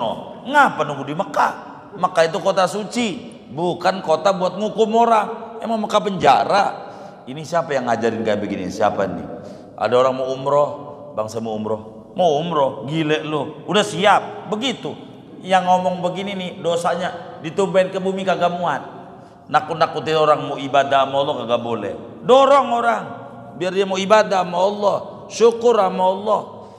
Ngapa nunggu di Mekah? Mekah itu kota suci, bukan kota buat ngukum orang. Emang Mekah penjara? Ini siapa yang ngajarin kayak begini? Siapa nih? Ada orang mau umroh, bangsa mau umroh, gile lu, udah siap, begitu. Yang ngomong begini nih, dosanya ditumbahin ke bumi kagak muat. Nakut-nakutin orang mau ibadah sama Allah kagak boleh. Dorong orang, biar dia mau ibadah sama Allah. Syukur sama Allah,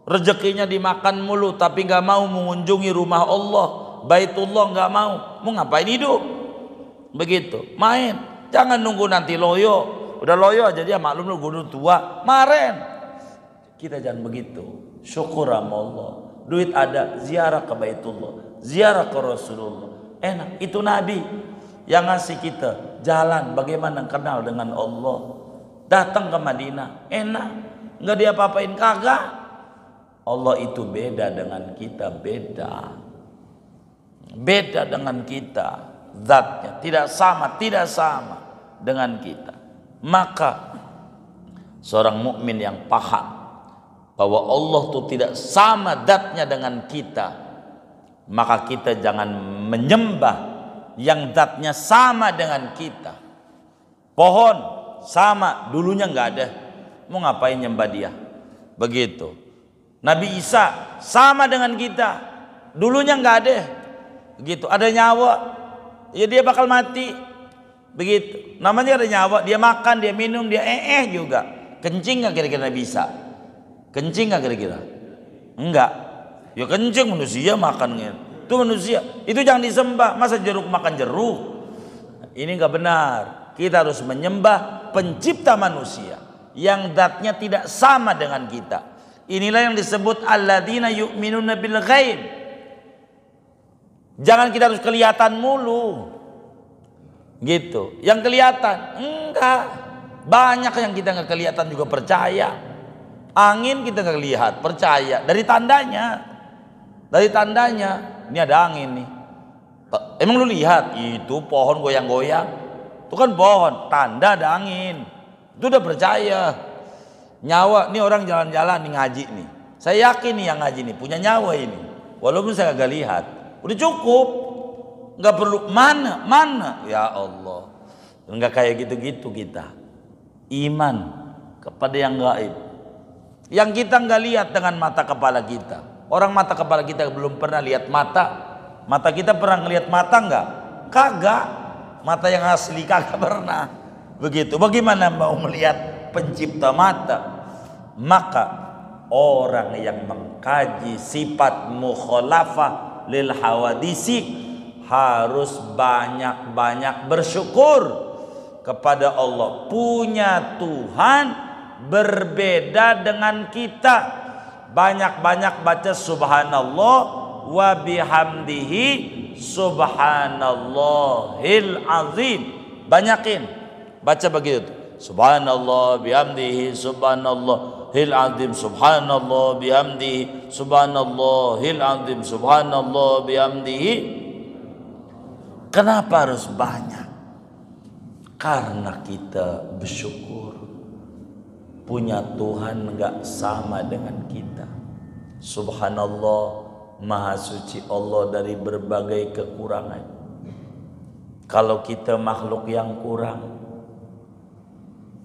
rezekinya dimakan mulu tapi nggak mau mengunjungi rumah Allah, Baitullah nggak mau ngapain hidup begitu, main. Jangan nunggu nanti loyo, udah loyo aja dia maklum lu gunung tua, maren. Kita jangan begitu, syukur sama Allah, duit ada, ziarah ke Baitullah, ziarah ke Rasulullah, enak. Itu Nabi yang ngasih kita jalan bagaimana kenal dengan Allah. Datang ke Madinah, enak. Nggak dia apa-apain, kagak. Allah itu beda dengan kita, beda dengan kita, zatnya tidak sama dengan kita. Maka seorang mukmin yang paham bahwa Allah itu tidak sama zatnya dengan kita, maka kita jangan menyembah yang zatnya sama dengan kita. Pohon sama, dulunya nggak ada, mau ngapain nyembah dia? Begitu. Nabi Isa sama dengan kita, dulunya nggak ada, begitu. Ada nyawa, ya dia bakal mati, begitu. Namanya ada nyawa, dia makan, dia minum, dia juga. Kencing nggak kira-kira Nabi Isa? Kencing nggak kira-kira? Enggak. Ya kencing, manusia makan itu manusia. Itu jangan disembah. Masa jeruk makan jeruk? Ini nggak benar. Kita harus menyembah pencipta manusia yang zatnya tidak sama dengan kita. Inilah yang disebut alladzina yu'minuna bil ghaib. Jangan kita harus kelihatan mulu, gitu. Yang kelihatan enggak. Banyak yang kita nggak kelihatan juga percaya. Angin kita nggak lihat, percaya. Dari tandanya, ini ada angin nih. Emang lu lihat itu pohon goyang-goyang? Itu kan pohon, tanda ada angin. Itu udah percaya. Nyawa, nih orang jalan-jalan nih ngaji nih. Saya yakin nih yang ngaji nih punya nyawa ini. Walaupun saya gak lihat. Udah cukup. Gak perlu mana. Ya Allah. Enggak kayak gitu-gitu kita. Iman kepada yang gaib. Yang kita nggak lihat dengan mata kepala kita. Orang mata kepala kita belum pernah lihat mata. Mata kita pernah ngelihat mata nggak? Kagak. Mata yang asli kagak pernah. Begitu. Bagaimana mau melihat pencipta mata? Maka orang yang mengkaji sifat mukhalafah lil hawadisi harus banyak-banyak bersyukur kepada Allah. Punya Tuhan berbeda dengan kita. Banyak-banyak baca subhanallah wa bihamdihi subhanallahil azim. Banyakin baca begitu. Subhanallah bihamdihi subhanallahil azim. Subhanallah bihamdihi subhanallahil azim. Subhanallah bihamdihi. Kenapa harus banyak? Karena kita bersyukur punya Tuhan gak sama dengan kita. Subhanallah, maha suci Allah dari berbagai kekurangan. Kalau kita makhluk yang kurang,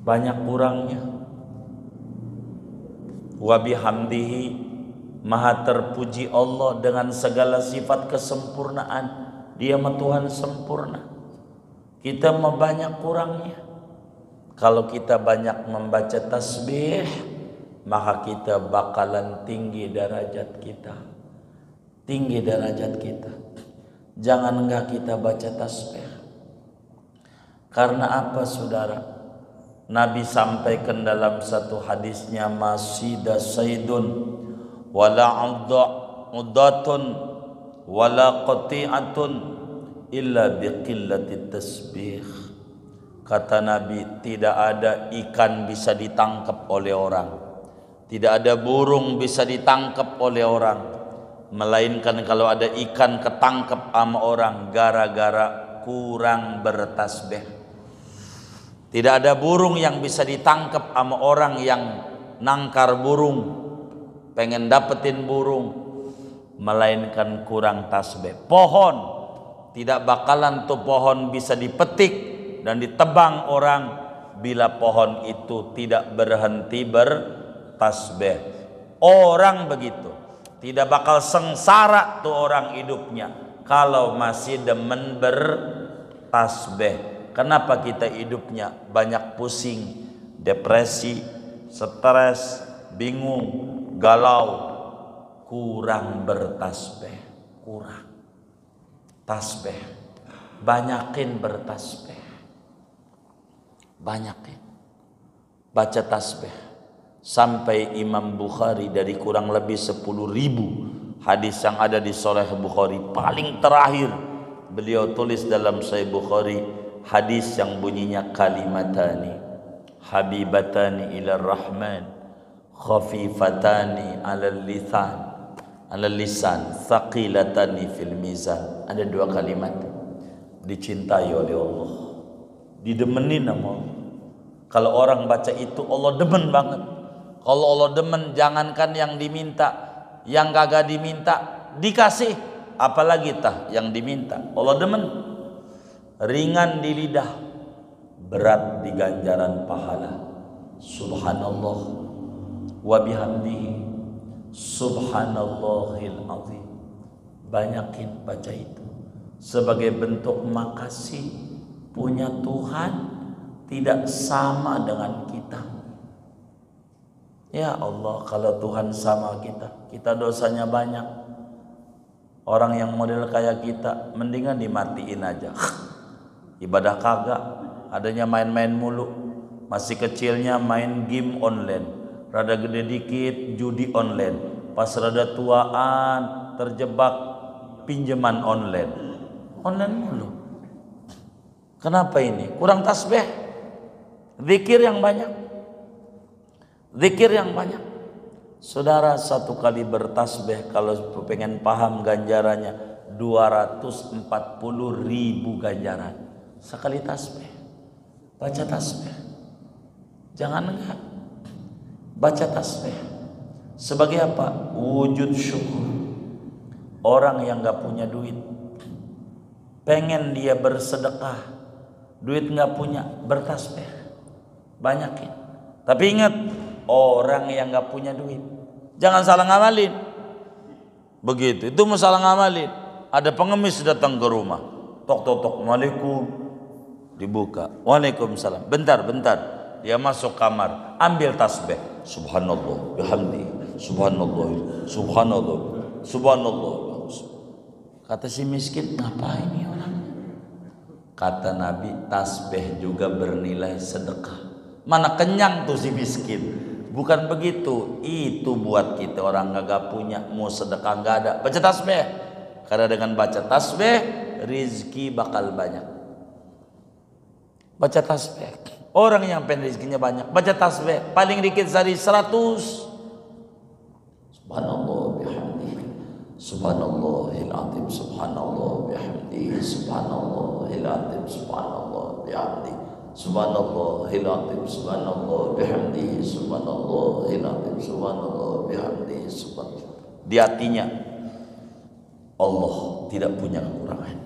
banyak kurangnya. Wa bihamdihi, maha terpuji Allah dengan segala sifat kesempurnaan. Dia mah Tuhan sempurna. Kita mah banyak kurangnya. Kalau kita banyak membaca tasbih, maka kita bakalan tinggi derajat kita. Tinggi derajat kita. Jangan enggak kita baca tasbih. Karena apa saudara? Nabi sampaikan dalam satu hadisnya, masida saidun wala uddatun wala qati'atun illa biqillati tasbih. Kata Nabi, tidak ada ikan bisa ditangkap oleh orang, tidak ada burung bisa ditangkap oleh orang, melainkan kalau ada ikan ketangkep sama orang gara-gara kurang bertasbih. Tidak ada burung yang bisa ditangkap sama orang yang nangkar burung, pengen dapetin burung, melainkan kurang tasbih. Pohon tidak bakalan tuh pohon bisa dipetik dan ditebang orang bila pohon itu tidak berhenti bertasbih. Orang begitu, tidak bakal sengsara tuh orang hidupnya kalau masih demen bertasbih. Kenapa kita hidupnya banyak pusing, depresi, stres, bingung, galau? Kurang bertasbih. Kurang tasbih. Banyakin bertasbih. Banyakin baca tasbih. Sampai Imam Bukhari dari kurang lebih 10.000 hadis yang ada di Sahih Bukhari, paling terakhir beliau tulis dalam Sahih Bukhari hadis yang bunyinya kalimatani habibatani ilar rahman khafifatani alal lisan thaqilatani fil mizan. Ada dua kalimat dicintai oleh Allah, didemenin sama Allah. Kalau orang baca itu Allah demen banget. Kalau Allah demen, jangankan yang diminta, yang kagak diminta dikasih, apalagi tah yang diminta. Allah demen. Ringan di lidah, berat di ganjaran pahala. Subhanallah wa bihamdihi subhanallahil azim. Banyakin baca itu sebagai bentuk makasih punya Tuhan tidak sama dengan kita. Ya Allah, kalau Tuhan sama kita, kita dosanya banyak. Orang yang model kayak kita mendingan dimatiin aja. Ibadah kagak, adanya main-main mulu. Masih kecilnya main game online, rada gede dikit judi online, pas rada tuaan terjebak pinjaman online. Online mulu. Kenapa ini? Kurang tasbih. Zikir yang banyak. Zikir yang banyak. Saudara, satu kali bertasbih kalau pengen paham ganjarannya 240.000 ganjaran sekali tasbih. Baca tasbih. Jangan enggak. Baca tasbih. Sebagai apa? Wujud syukur. Orang yang gak punya duit, pengen dia bersedekah, duit gak punya, bertasbih, banyakin. Tapi ingat, orang yang gak punya duit, jangan salah ngamalin. Begitu, itu masalah ngamalin. Ada pengemis datang ke rumah, tok tok tok, Waalaikum, dibuka, Waalaikumsalam. Bentar, dia masuk kamar, ambil tasbih, Subhanallah, bihamdi, Subhanallah, Subhanallah, Subhanallah. Kata si miskin, ngapain ini orang? Kata Nabi, tasbih juga bernilai sedekah. Mana kenyang tuh si miskin. Bukan begitu, itu buat kita orang gak punya, mau sedekah gak ada, baca tasbih. Karena dengan baca tasbih, rizki bakal banyak. Baca tasbih. Orang yang pengen rizkinya banyak, baca tasbih. Paling dikit sehari 100. Subhanallah bihamdihi, Subhanallahil azim, Subhanallah bihamdihi, Subhanallahil azim, Subhanallah bihamdihi, Subhanallahil azim, Subhanallah bihamdihi, Subhanallahil azim, Subhanallah bihamdihi, Subhanallah. Di hatinya Allah tidak punya kekurangan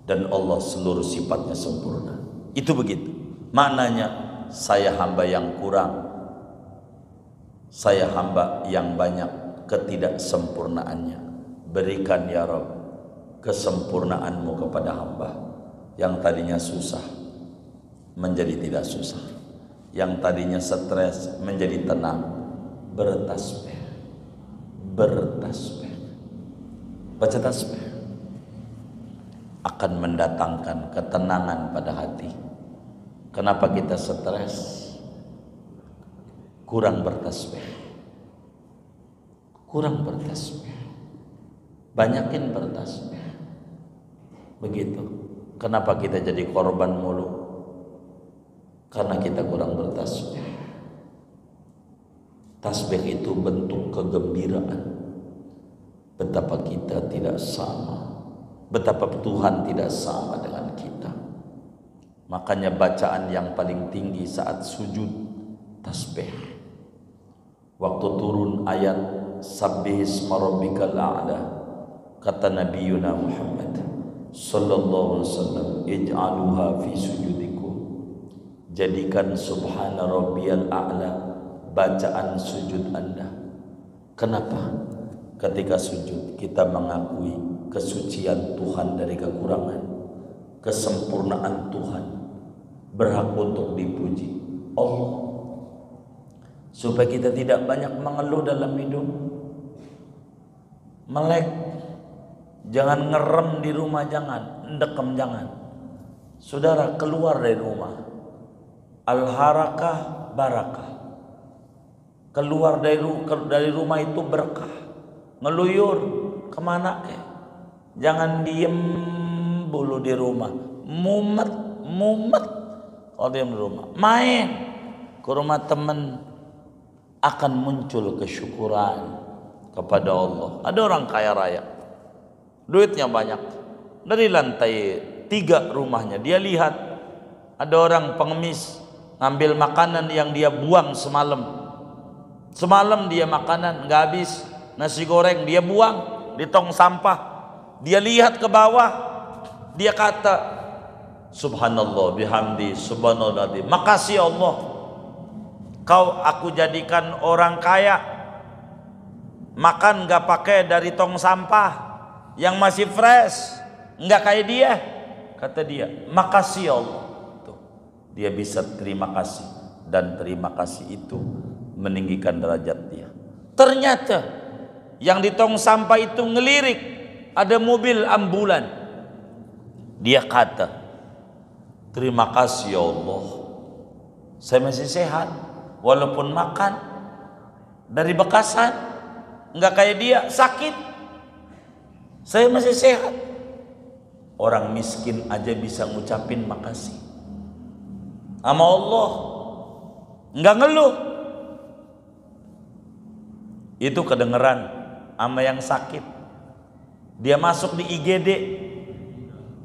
dan Allah seluruh sifatnya sempurna. Itu begitu. Maknanya, saya hamba yang kurang, saya hamba yang banyak ketidaksempurnaannya. Berikan ya Rabb kesempurnaanmu kepada hamba yang tadinya susah menjadi tidak susah, yang tadinya stres menjadi tenang. Bertasbih, baca tasbih akan mendatangkan ketenangan pada hati. Kenapa kita stres? Kurang bertasbih. Banyakin bertasbih. Begitu. Kenapa kita jadi korban mulu? Karena kita kurang bertasbih. Tasbih itu bentuk kegembiraan. Betapa kita tidak sama, betapa Tuhan tidak sama dengan kita. Makanya bacaan yang paling tinggi saat sujud, tasbih. Waktu turun ayat Sabbihisma rabbikal a'la, kata Nabi Yuna Muhammad sallallahu alaihi wasallam, ij'aluha fi sujudikum, jadikan subhana rabbiyal a'la bacaan sujud Anda. Kenapa? Ketika sujud kita mengakui kesucian Tuhan dari kekurangan, kesempurnaan Tuhan, berhak untuk dipuji Allah. Supaya kita tidak banyak mengeluh dalam hidup, melek, jangan ngerem di rumah, jangan ndekem, jangan. Saudara, keluar dari rumah, al-harakah barakah. Keluar dari rumah itu berkah. Ngeluyur kemana ke? Jangan diem dulu di rumah, mumet. Kalau diem di rumah, main ke rumah temen, akan muncul kesyukuran kepada Allah. Ada orang kaya raya, duitnya banyak, dari lantai 3 rumahnya dia lihat ada orang pengemis ngambil makanan yang dia buang semalam. Semalam dia makanan nggak habis, nasi goreng dia buang di tong sampah. Dia lihat ke bawah, dia kata, Subhanallah bihamdi, Subhanallah, makasih Allah, kau aku jadikan orang kaya, makan nggak pakai dari tong sampah yang masih fresh, nggak kayak dia. Kata dia, makasih Allah. Tuh, dia bisa terima kasih, dan terima kasih itu meninggikan derajat dia. Ternyata yang di tong sampah itu ngelirik, ada mobil ambulan. Dia kata, terima kasih ya Allah, saya masih sehat, walaupun makan dari bekasan, nggak kayak dia sakit, saya masih sehat. Orang miskin aja bisa ngucapin makasih sama Allah, nggak ngeluh. Itu kedengeran sama yang sakit. Dia masuk di IGD,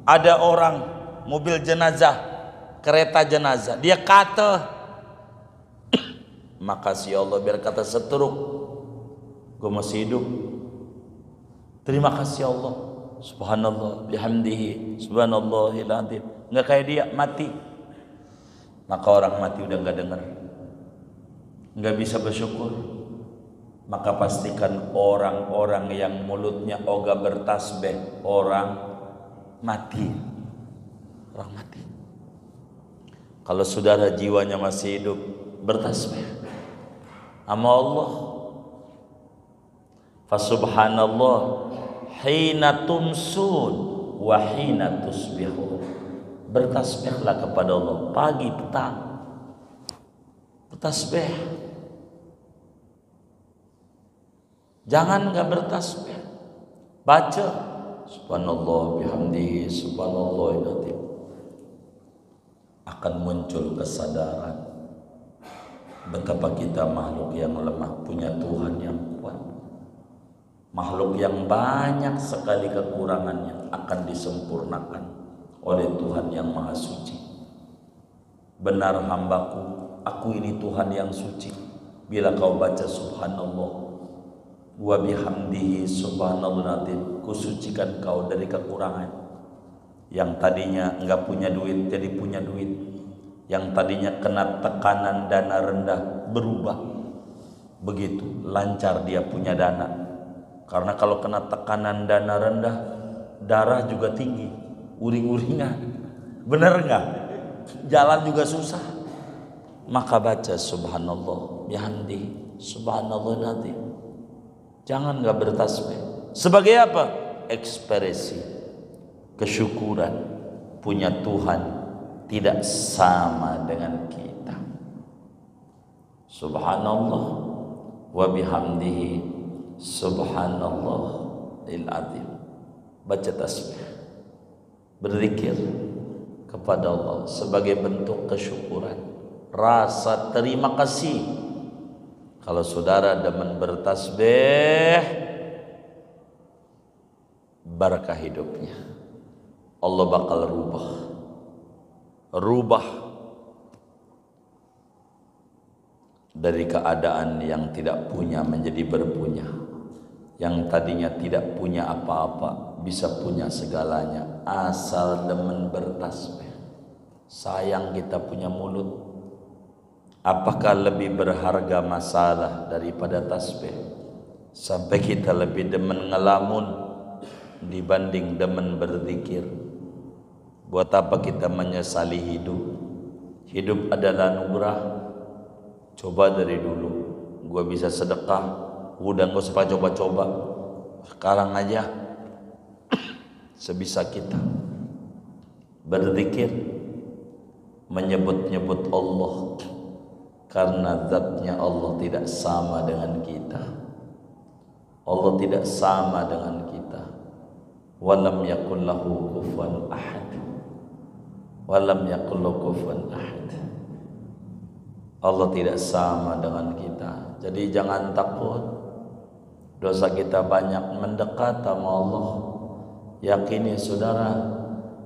ada orang mobil jenazah, kereta jenazah, dia kata makasih Allah, biar kata setruk Gue masih hidup. Terima kasih Allah. Subhanallah bihamdihi subhanallahil azim. Enggak kayak dia mati. Maka orang mati udah enggak dengar. Enggak bisa bersyukur. Maka pastikan orang-orang yang mulutnya ogah bertasbih orang mati. Orang mati. Kalau saudara jiwanya masih hidup, bertasbih sama Allah. Fasubhanallah hina tumsun wa hina tusbihun. Bertasbihlah kepada Allah pagi petang. Bertasbih. Jangan enggak bertasbih. Baca subhanallah bihamdihi subhanallahil azim. Akan muncul kesadaran betapa kita makhluk yang lemah punya Tuhan yang kuat. Makhluk yang banyak sekali kekurangannya akan disempurnakan oleh Tuhan yang Maha Suci. Benar hambaku, aku ini Tuhan yang suci. Bila kau baca subhanallah wa bihamdihi subhanallahil azim, kusucikan kau dari kekurangan. Yang tadinya enggak punya duit jadi punya duit. Yang tadinya kena tekanan dana rendah berubah. Begitu lancar dia punya dana. Karena kalau kena tekanan dana rendah, darah juga tinggi, uring-uringan. Bener enggak? Jalan juga susah. Maka baca subhanallah bihamdihi subhanallahil azim. Jangan enggak bertasbih. Sebagai apa? Ekspresi kesyukuran punya Tuhan tidak sama dengan kita. Subhanallah wa bihamdihi subhanallahil azim. Baca tasbih, berzikir kepada Allah sebagai bentuk kesyukuran, rasa terima kasih. Kalau saudara demen bertasbih, barakah hidupnya. Allah bakal rubah dari keadaan yang tidak punya menjadi berpunya. Yang tadinya tidak punya apa-apa bisa punya segalanya asal demen bertasbih. Sayang kita punya mulut. Apakah lebih berharga masalah daripada tasbih? Sampai kita lebih demen ngelamun dibanding demen berzikir. Buat apa kita menyesali hidup? Hidup adalah anugerah. Coba dari dulu gua bisa sedekah, udah gak usah coba-coba. Sekarang aja sebisa kita berzikir, menyebut-nyebut Allah, karena zatnya Allah tidak sama dengan kita. Allah tidak sama dengan kita. Walam yakul lahu kufuwan ahad. Walam yakul lahu kufuwan ahad. Allah tidak sama dengan kita. Jadi jangan takut. Dosa kita banyak, mendekat sama Allah. Yakini saudara,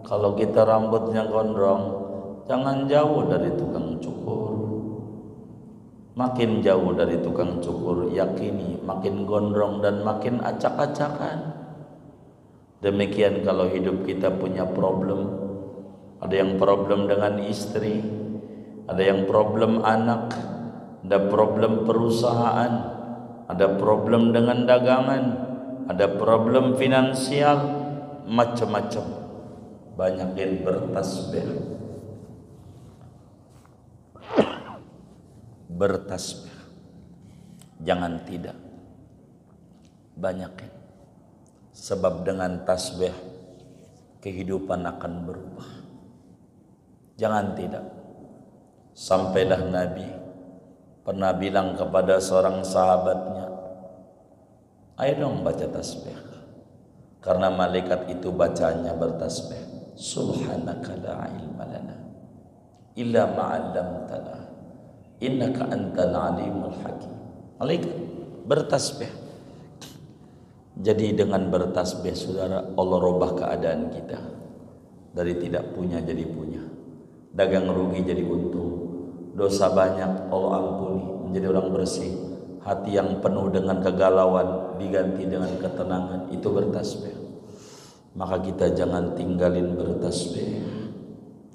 kalau kita rambutnya gondrong, jangan jauh dari tukang cukur. Makin jauh dari tukang cukur, yakini makin gondrong dan makin acak-acakan. Demikian kalau hidup kita punya problem. Ada yang problem dengan istri, ada yang problem anak, ada problem perusahaan, ada problem dengan dagangan, ada problem finansial, macam-macam. Banyakin bertasbih. Bertasbih. Jangan tidak. Banyakin. Sebab dengan tasbih kehidupan akan berubah. Jangan tidak. Sampailah Nabi pernah bilang kepada seorang sahabatnya, ayo dong baca tasbih. Karena malaikat itu bacanya bertasbih. Subhanaka la ilma lana illa ma 'allamtana innaka antal alimul hakim. Malaikat bertasbih. Jadi dengan bertasbih saudara, Allah rubah keadaan kita. Dari tidak punya jadi punya. Dagang rugi jadi untung. Dosa banyak Allah ampuni, menjadi orang bersih. hati yang penuh dengan kegalauan diganti dengan ketenangan, itu bertasbih. Maka kita jangan tinggalin bertasbih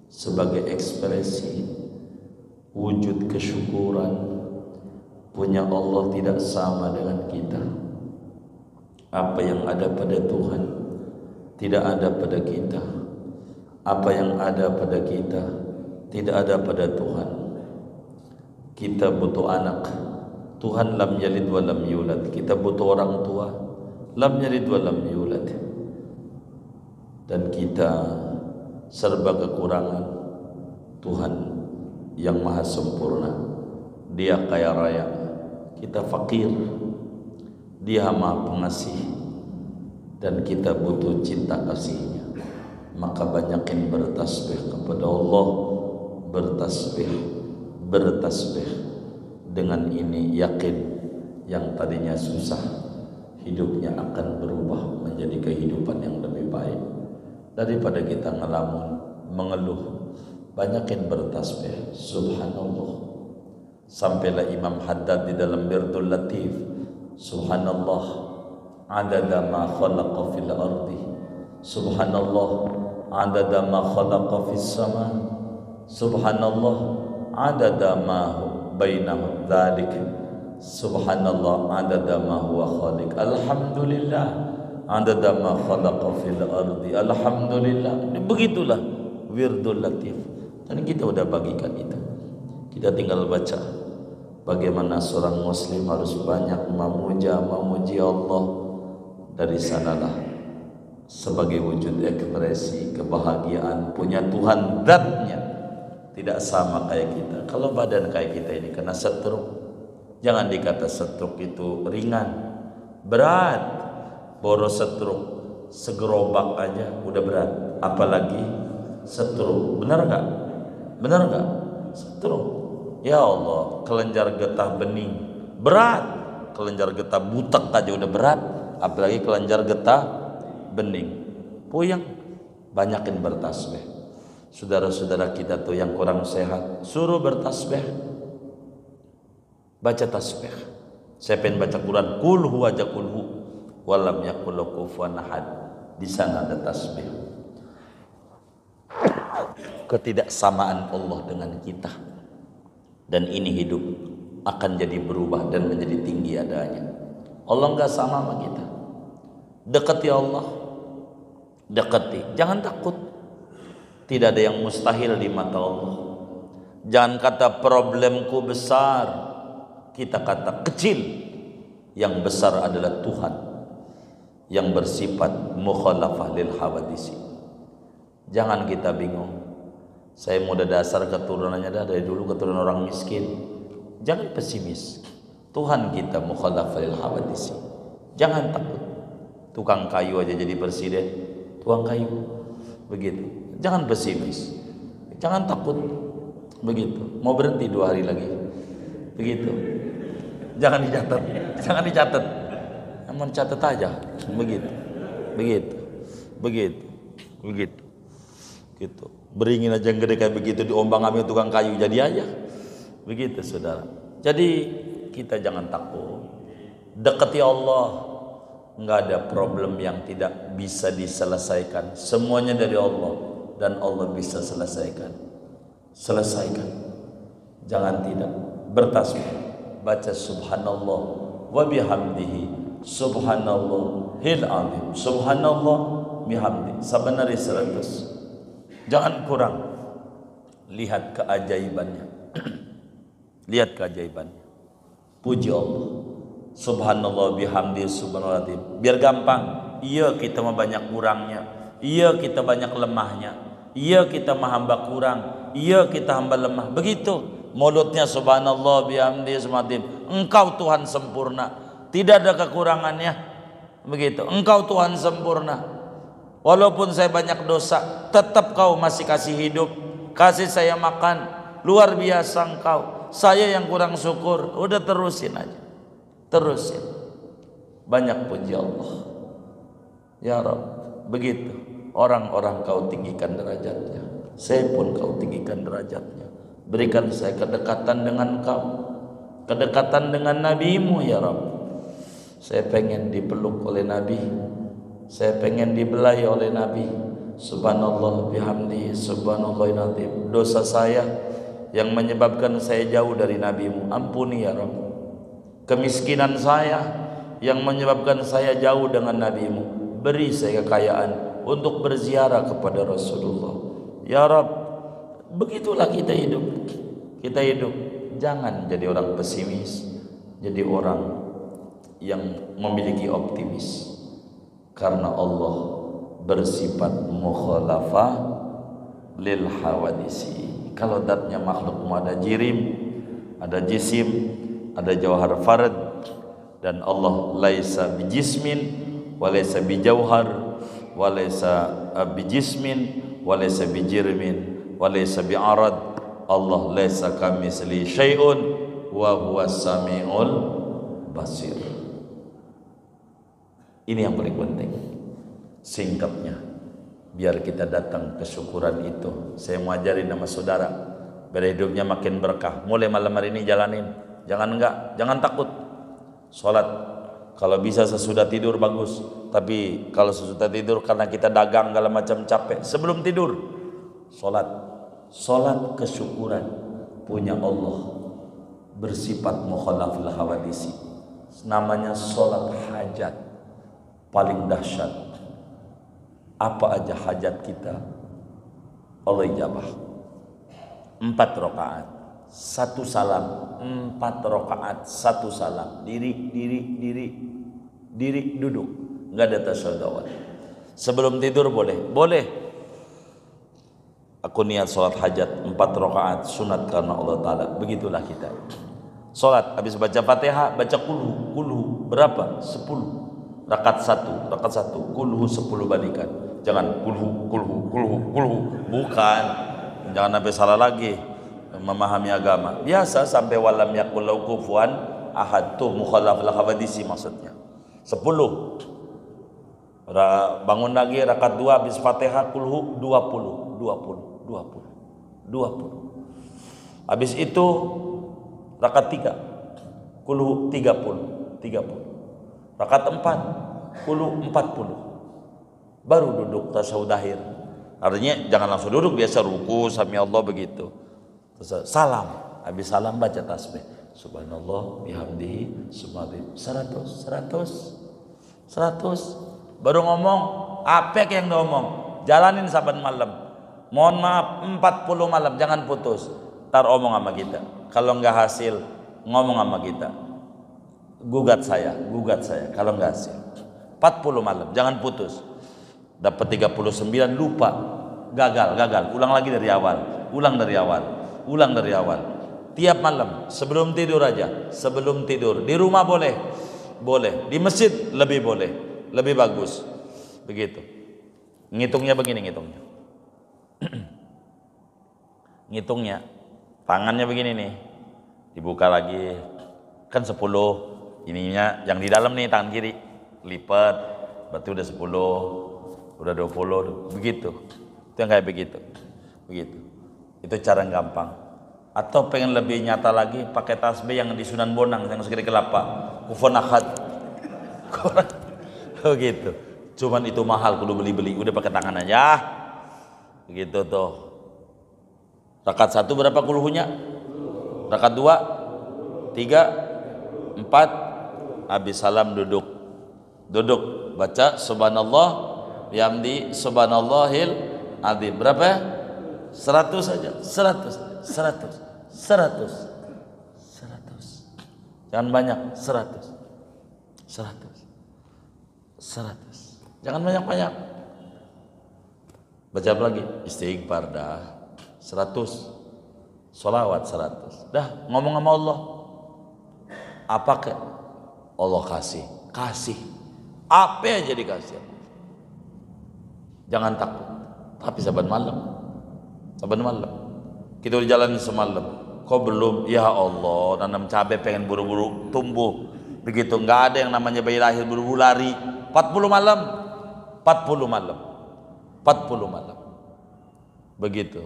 sebagai ekspresi wujud kesyukuran punya Allah tidak sama dengan kita. Apa yang ada pada Tuhan tidak ada pada kita. Apa yang ada pada kita tidak ada pada Tuhan. Kita butuh anak, Tuhan lam yalid wa lam yulad. Kita butuh orang tua, lam yalid wa lam yulad. Dan kita serba kekurangan, Tuhan yang maha sempurna, Dia kaya raya, kita fakir, Dia maha pengasih, dan kita butuh cinta kasih-Nya. Maka banyakin bertasbih kepada Allah, bertasbih. Dengan ini yakin yang tadinya susah, hidupnya akan berubah menjadi kehidupan yang lebih baik. Daripada kita ngelamun, mengeluh, banyakin bertasbih. Subhanallah. Sampailah Imam Haddad di dalam Birdul Latif, Subhanallah adada ma khalaqa fil ardi, Subhanallah adada ma khalaqa fis sama, Subhanallah adada ma bainahum dzalik, Subhanallah adada ma huwa khaliq, Alhamdulillah adada ma khalaqa fil ardi, Alhamdulillah. Begitulah Wirdul Latif. Dan kita udah bagikan itu. Kita tinggal baca bagaimana seorang muslim harus banyak memuji Allah. Dari sanalah sebagai wujud ekspresi kebahagiaan punya Tuhan zatnya tidak sama kayak kita. Kalau badan kayak kita ini kena stroke, jangan dikata stroke itu ringan, berat. Boros stroke segerobak aja udah berat, apalagi stroke. Benar nggak? Stroke. Ya Allah, kelenjar getah bening berat, kelenjar getah butek aja udah berat, apalagi kelenjar getah bening. Puyeng. Banyakin bertasbih. Saudara-saudara kita tuh yang kurang sehat, suruh bertasbih, baca tasbih. Saya pengen baca Quran, kul huwa jakulhu walam yakul kufuwan ahad. Di sana ada tasbih. Ketidaksamaan Allah dengan kita, dan ini hidup akan jadi berubah dan menjadi tinggi adanya. Allah enggak sama sama kita. Dekati Allah, dekati, jangan takut. Tidak ada yang mustahil di mata Allah. Jangan kata problemku besar, kita kata kecil. Yang besar adalah Tuhan yang bersifat mukhalafah lil hawadisi. Jangan kita bingung. Saya muda dasar keturunannya dari dulu keturunan orang miskin. Jangan pesimis. Tuhan kita mukhalafah lil hawadisi. Jangan takut. Tukang kayu aja jadi presiden, tukang kayu. Begitu. Jangan pesimis. Jangan takut. Begitu. Mau berhenti 2 hari lagi. Begitu. Jangan dicatat. Emang catat aja. Begitu. Gitu. Beringin aja yang gede kayak begitu, diombang-ambing tukang kayu jadi aja. Begitu saudara. Jadi kita jangan takut. Dekati Allah. Enggak ada problem yang tidak bisa diselesaikan. Semuanya dari Allah dan Allah bisa selesaikan. Jangan tidak. Bertasbih. Baca subhanallah wa bihamdihi subhanallahil azim. Subhanallah bihamdi. Sabanari 100. Jangan kurang. Lihat keajaibannya. Puji Allah. Subhanallah bihamdi subhanallah. Biar gampang. Iya kita mah banyak kurangnya. Iya kita banyak lemahnya. Iya kita mah hamba kurang. Iya kita hamba lemah. Begitu. Mulutnya subhanallah bihamdi subhanallah. Engkau Tuhan sempurna. Tidak ada kekurangannya. Begitu. Engkau Tuhan sempurna. Walaupun saya banyak dosa, tetap kau masih kasih hidup, kasih saya makan. Luar biasa engkau. Saya yang kurang syukur. Udah terusin aja. Banyak puji Allah. Ya Rabb. Begitu. Orang-orang kau tinggikan derajatnya. Saya pun kau tinggikan derajatnya. Berikan saya kedekatan dengan kau. kedekatan dengan Nabi-Mu ya Rabb. Saya pengen dipeluk oleh Nabi, saya pengen dibelai oleh Nabi. Subhanallah bihamdi, subhanallahil azim. Dosa saya yang menyebabkan saya jauh dari Nabi-Mu, ampuni ya Rabb. Kemiskinan saya yang menyebabkan saya jauh dengan Nabi-Mu, beri saya kekayaan untuk berziarah kepada Rasulullah ya Rabb. Begitulah kita hidup. Kita hidup, jangan jadi orang pesimis, jadi orang yang memiliki optimis. Karena Allah bersifat mukhalafah lil hawadisi. Kalau datnya makhluk ada jirim, ada jisim, ada jauhar farad, dan Allah laisa bijismin walaysa bijauhar walaysa bijismin walaysa bijirmin walaysa bi'arad. Allah laisa kamitsli syai'un wa huwas samiul basir. Ini yang paling penting. Singkatnya, biar kita datang kesyukuran itu. Saya mau ajarin nama saudara, biar hidupnya makin berkah. Mulai malam hari ini jalanin. Jangan enggak, jangan takut. Sholat kalau bisa sesudah tidur bagus. Tapi kalau sesudah tidur karena kita dagang segala macam capek, sebelum tidur sholat. Sholat kesyukuran punya Allah, bersifat mukhalafil hawadisi. Namanya sholat hajat, paling dahsyat. Apa aja hajat kita Allah ijabah. 4 rakaat 1 salam, 4 rakaat 1 salam. Diri duduk, nggak ada tasyahud. Sebelum tidur boleh. Aku niat sholat hajat 4 rakaat sunat karena Allah Ta'ala. Begitulah kita sholat, habis baca Fatihah baca kulhu berapa? 10. Rakaat 1 kulhu 10 balikan. Jangan kulhu, bukan. Jangan sampai salah lagi memahami agama. Biasa sampai walam yakul lahu kufuwan ahad, tuh mukhalafah hawadisi maksudnya. 10. Bangun lagi rakaat 2 habis Fatihah kulhu 20. Habis itu rakaat 3 kulhu 30. Rakaat 4 kulhu 40. Baru duduk tasyahud akhir. Artinya jangan langsung duduk, biasa ruku sami Allah begitu. Terus salam, habis salam baca tasbih. Subhanallah bihamdihi subhanallah 100. Baru ngomong apa yang ngomong, jalanin saban malam. Mohon maaf 40 malam, jangan putus. Ntar omong sama kita. Kalau nggak hasil ngomong sama kita. Gugat saya. Kalau nggak hasil 40 malam, jangan putus. Dapat 39 lupa, gagal. Ulang lagi dari awal. Ulang dari awal. Tiap malam sebelum tidur aja. Sebelum tidur di rumah boleh. Di masjid lebih boleh, lebih bagus. Begitu. Ngitungnya begini ngitungnya tangannya begini nih, dibuka lagi kan 10, ininya yang di dalam nih tangan kiri lipat, berarti udah 10, udah 20, begitu. Itu yang kayak begitu. Itu cara gampang. Atau pengen lebih nyata lagi, pakai tasbih yang di Sunan Bonang yang segede kelapa, kufun ahad. Begitu. Cuman itu mahal, kudu beli, udah pakai tangan aja. Begitu tuh. Rakaat 1 berapa kulhunya? Rakaat 2, 3, 4. Habis salam duduk. Baca subhanallah bihamdi subhanallahil azim. Berapa? 100 saja. 100. Jangan banyak. 100. Jangan banyak. Baca apa lagi? Istighfar dah 100. Sholawat 100. Dah ngomong sama Allah. Apa ke? Allah kasih. Apa aja dikasih. Jangan takut. Tapi saban malam. Kita udah jalanin semalam. Kok belum? Ya Allah, nanam cabai pengen buru-buru tumbuh. Begitu, nggak ada yang namanya bayi lahir buru-buru lari. 40 malam. Begitu.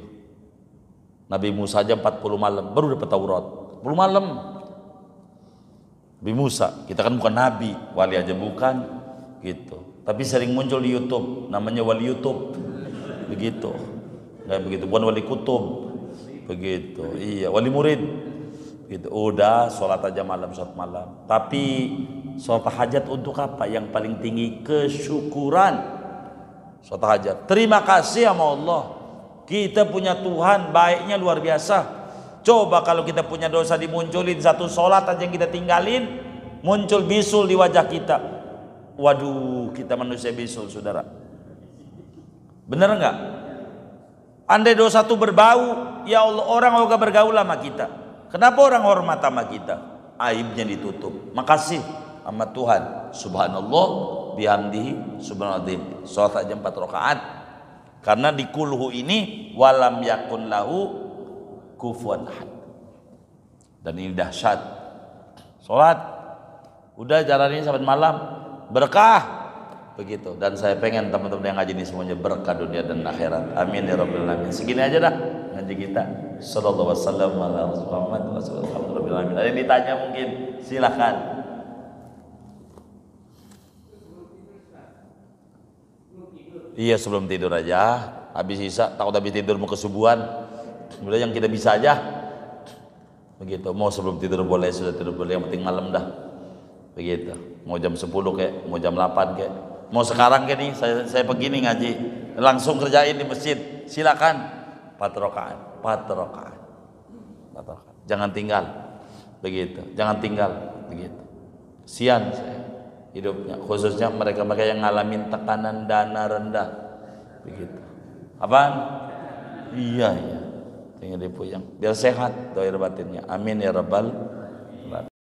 Nabi Musa aja 40 malam baru dapat Taurat. 40 malam. Nabi Musa, kita kan bukan nabi, wali aja bukan, gitu. Tapi sering muncul di YouTube, namanya wali YouTube, begitu. Kayak begitu, bukan wali kutub, begitu. Iya, wali murid, gitu. Udah, sholat aja malam, sholat malam. Tapi sholat hajat untuk apa? Yang paling tinggi kesyukuran. Sholat hajat. Terima kasih sama Allah. Kita punya Tuhan, baiknya luar biasa. Coba kalau kita punya dosa dimunculin satu sholat aja yang kita tinggalin, muncul bisul di wajah kita. Waduh, kita manusia bisul, saudara. Bener nggak? Andai dosa itu berbau, ya Allah, orang juga bergaul sama kita. Kenapa orang hormat sama kita? Aibnya ditutup. Makasih sama Tuhan. Subhanallah bihamdihi subhanallah. Sholat aja 4 rakaat. Karena di kulhu ini walam yakun lahu kufuwan ahad. Dan ini dahsyat. Sholat udah jalanin sampai malam, berkah begitu. Dan saya pengen teman-teman yang ngaji ini semuanya berkah dunia dan akhirat. Amin ya rabbal alamin. Segini aja dah ngaji kita. Sallallahu wasallam ala Muhammad wa sallallahu rabbil alamin. Ada yang ditanya mungkin, silakan. Iya, sebelum tidur aja. Habis isa takut habis tidur mau kesubuhan. Udah yang kita bisa aja, begitu. Mau sebelum tidur boleh, sudah tidur boleh, yang penting malam dah, begitu. Mau jam 10 kek, mau jam 8 kek, mau sekarang kek nih, saya begini ngaji, langsung kerjain di masjid, silakan. 4 rakaat, 4 rakaat, 4 rakaat. Jangan tinggal, begitu. Jangan tinggal, begitu. Kasihan saya hidupnya, khususnya mereka-mereka yang ngalamin tekanan dana rendah, begitu. Apaan? Iya, iya. Tinggal dipuyang biar sehat doa batinnya. Amin ya rabbal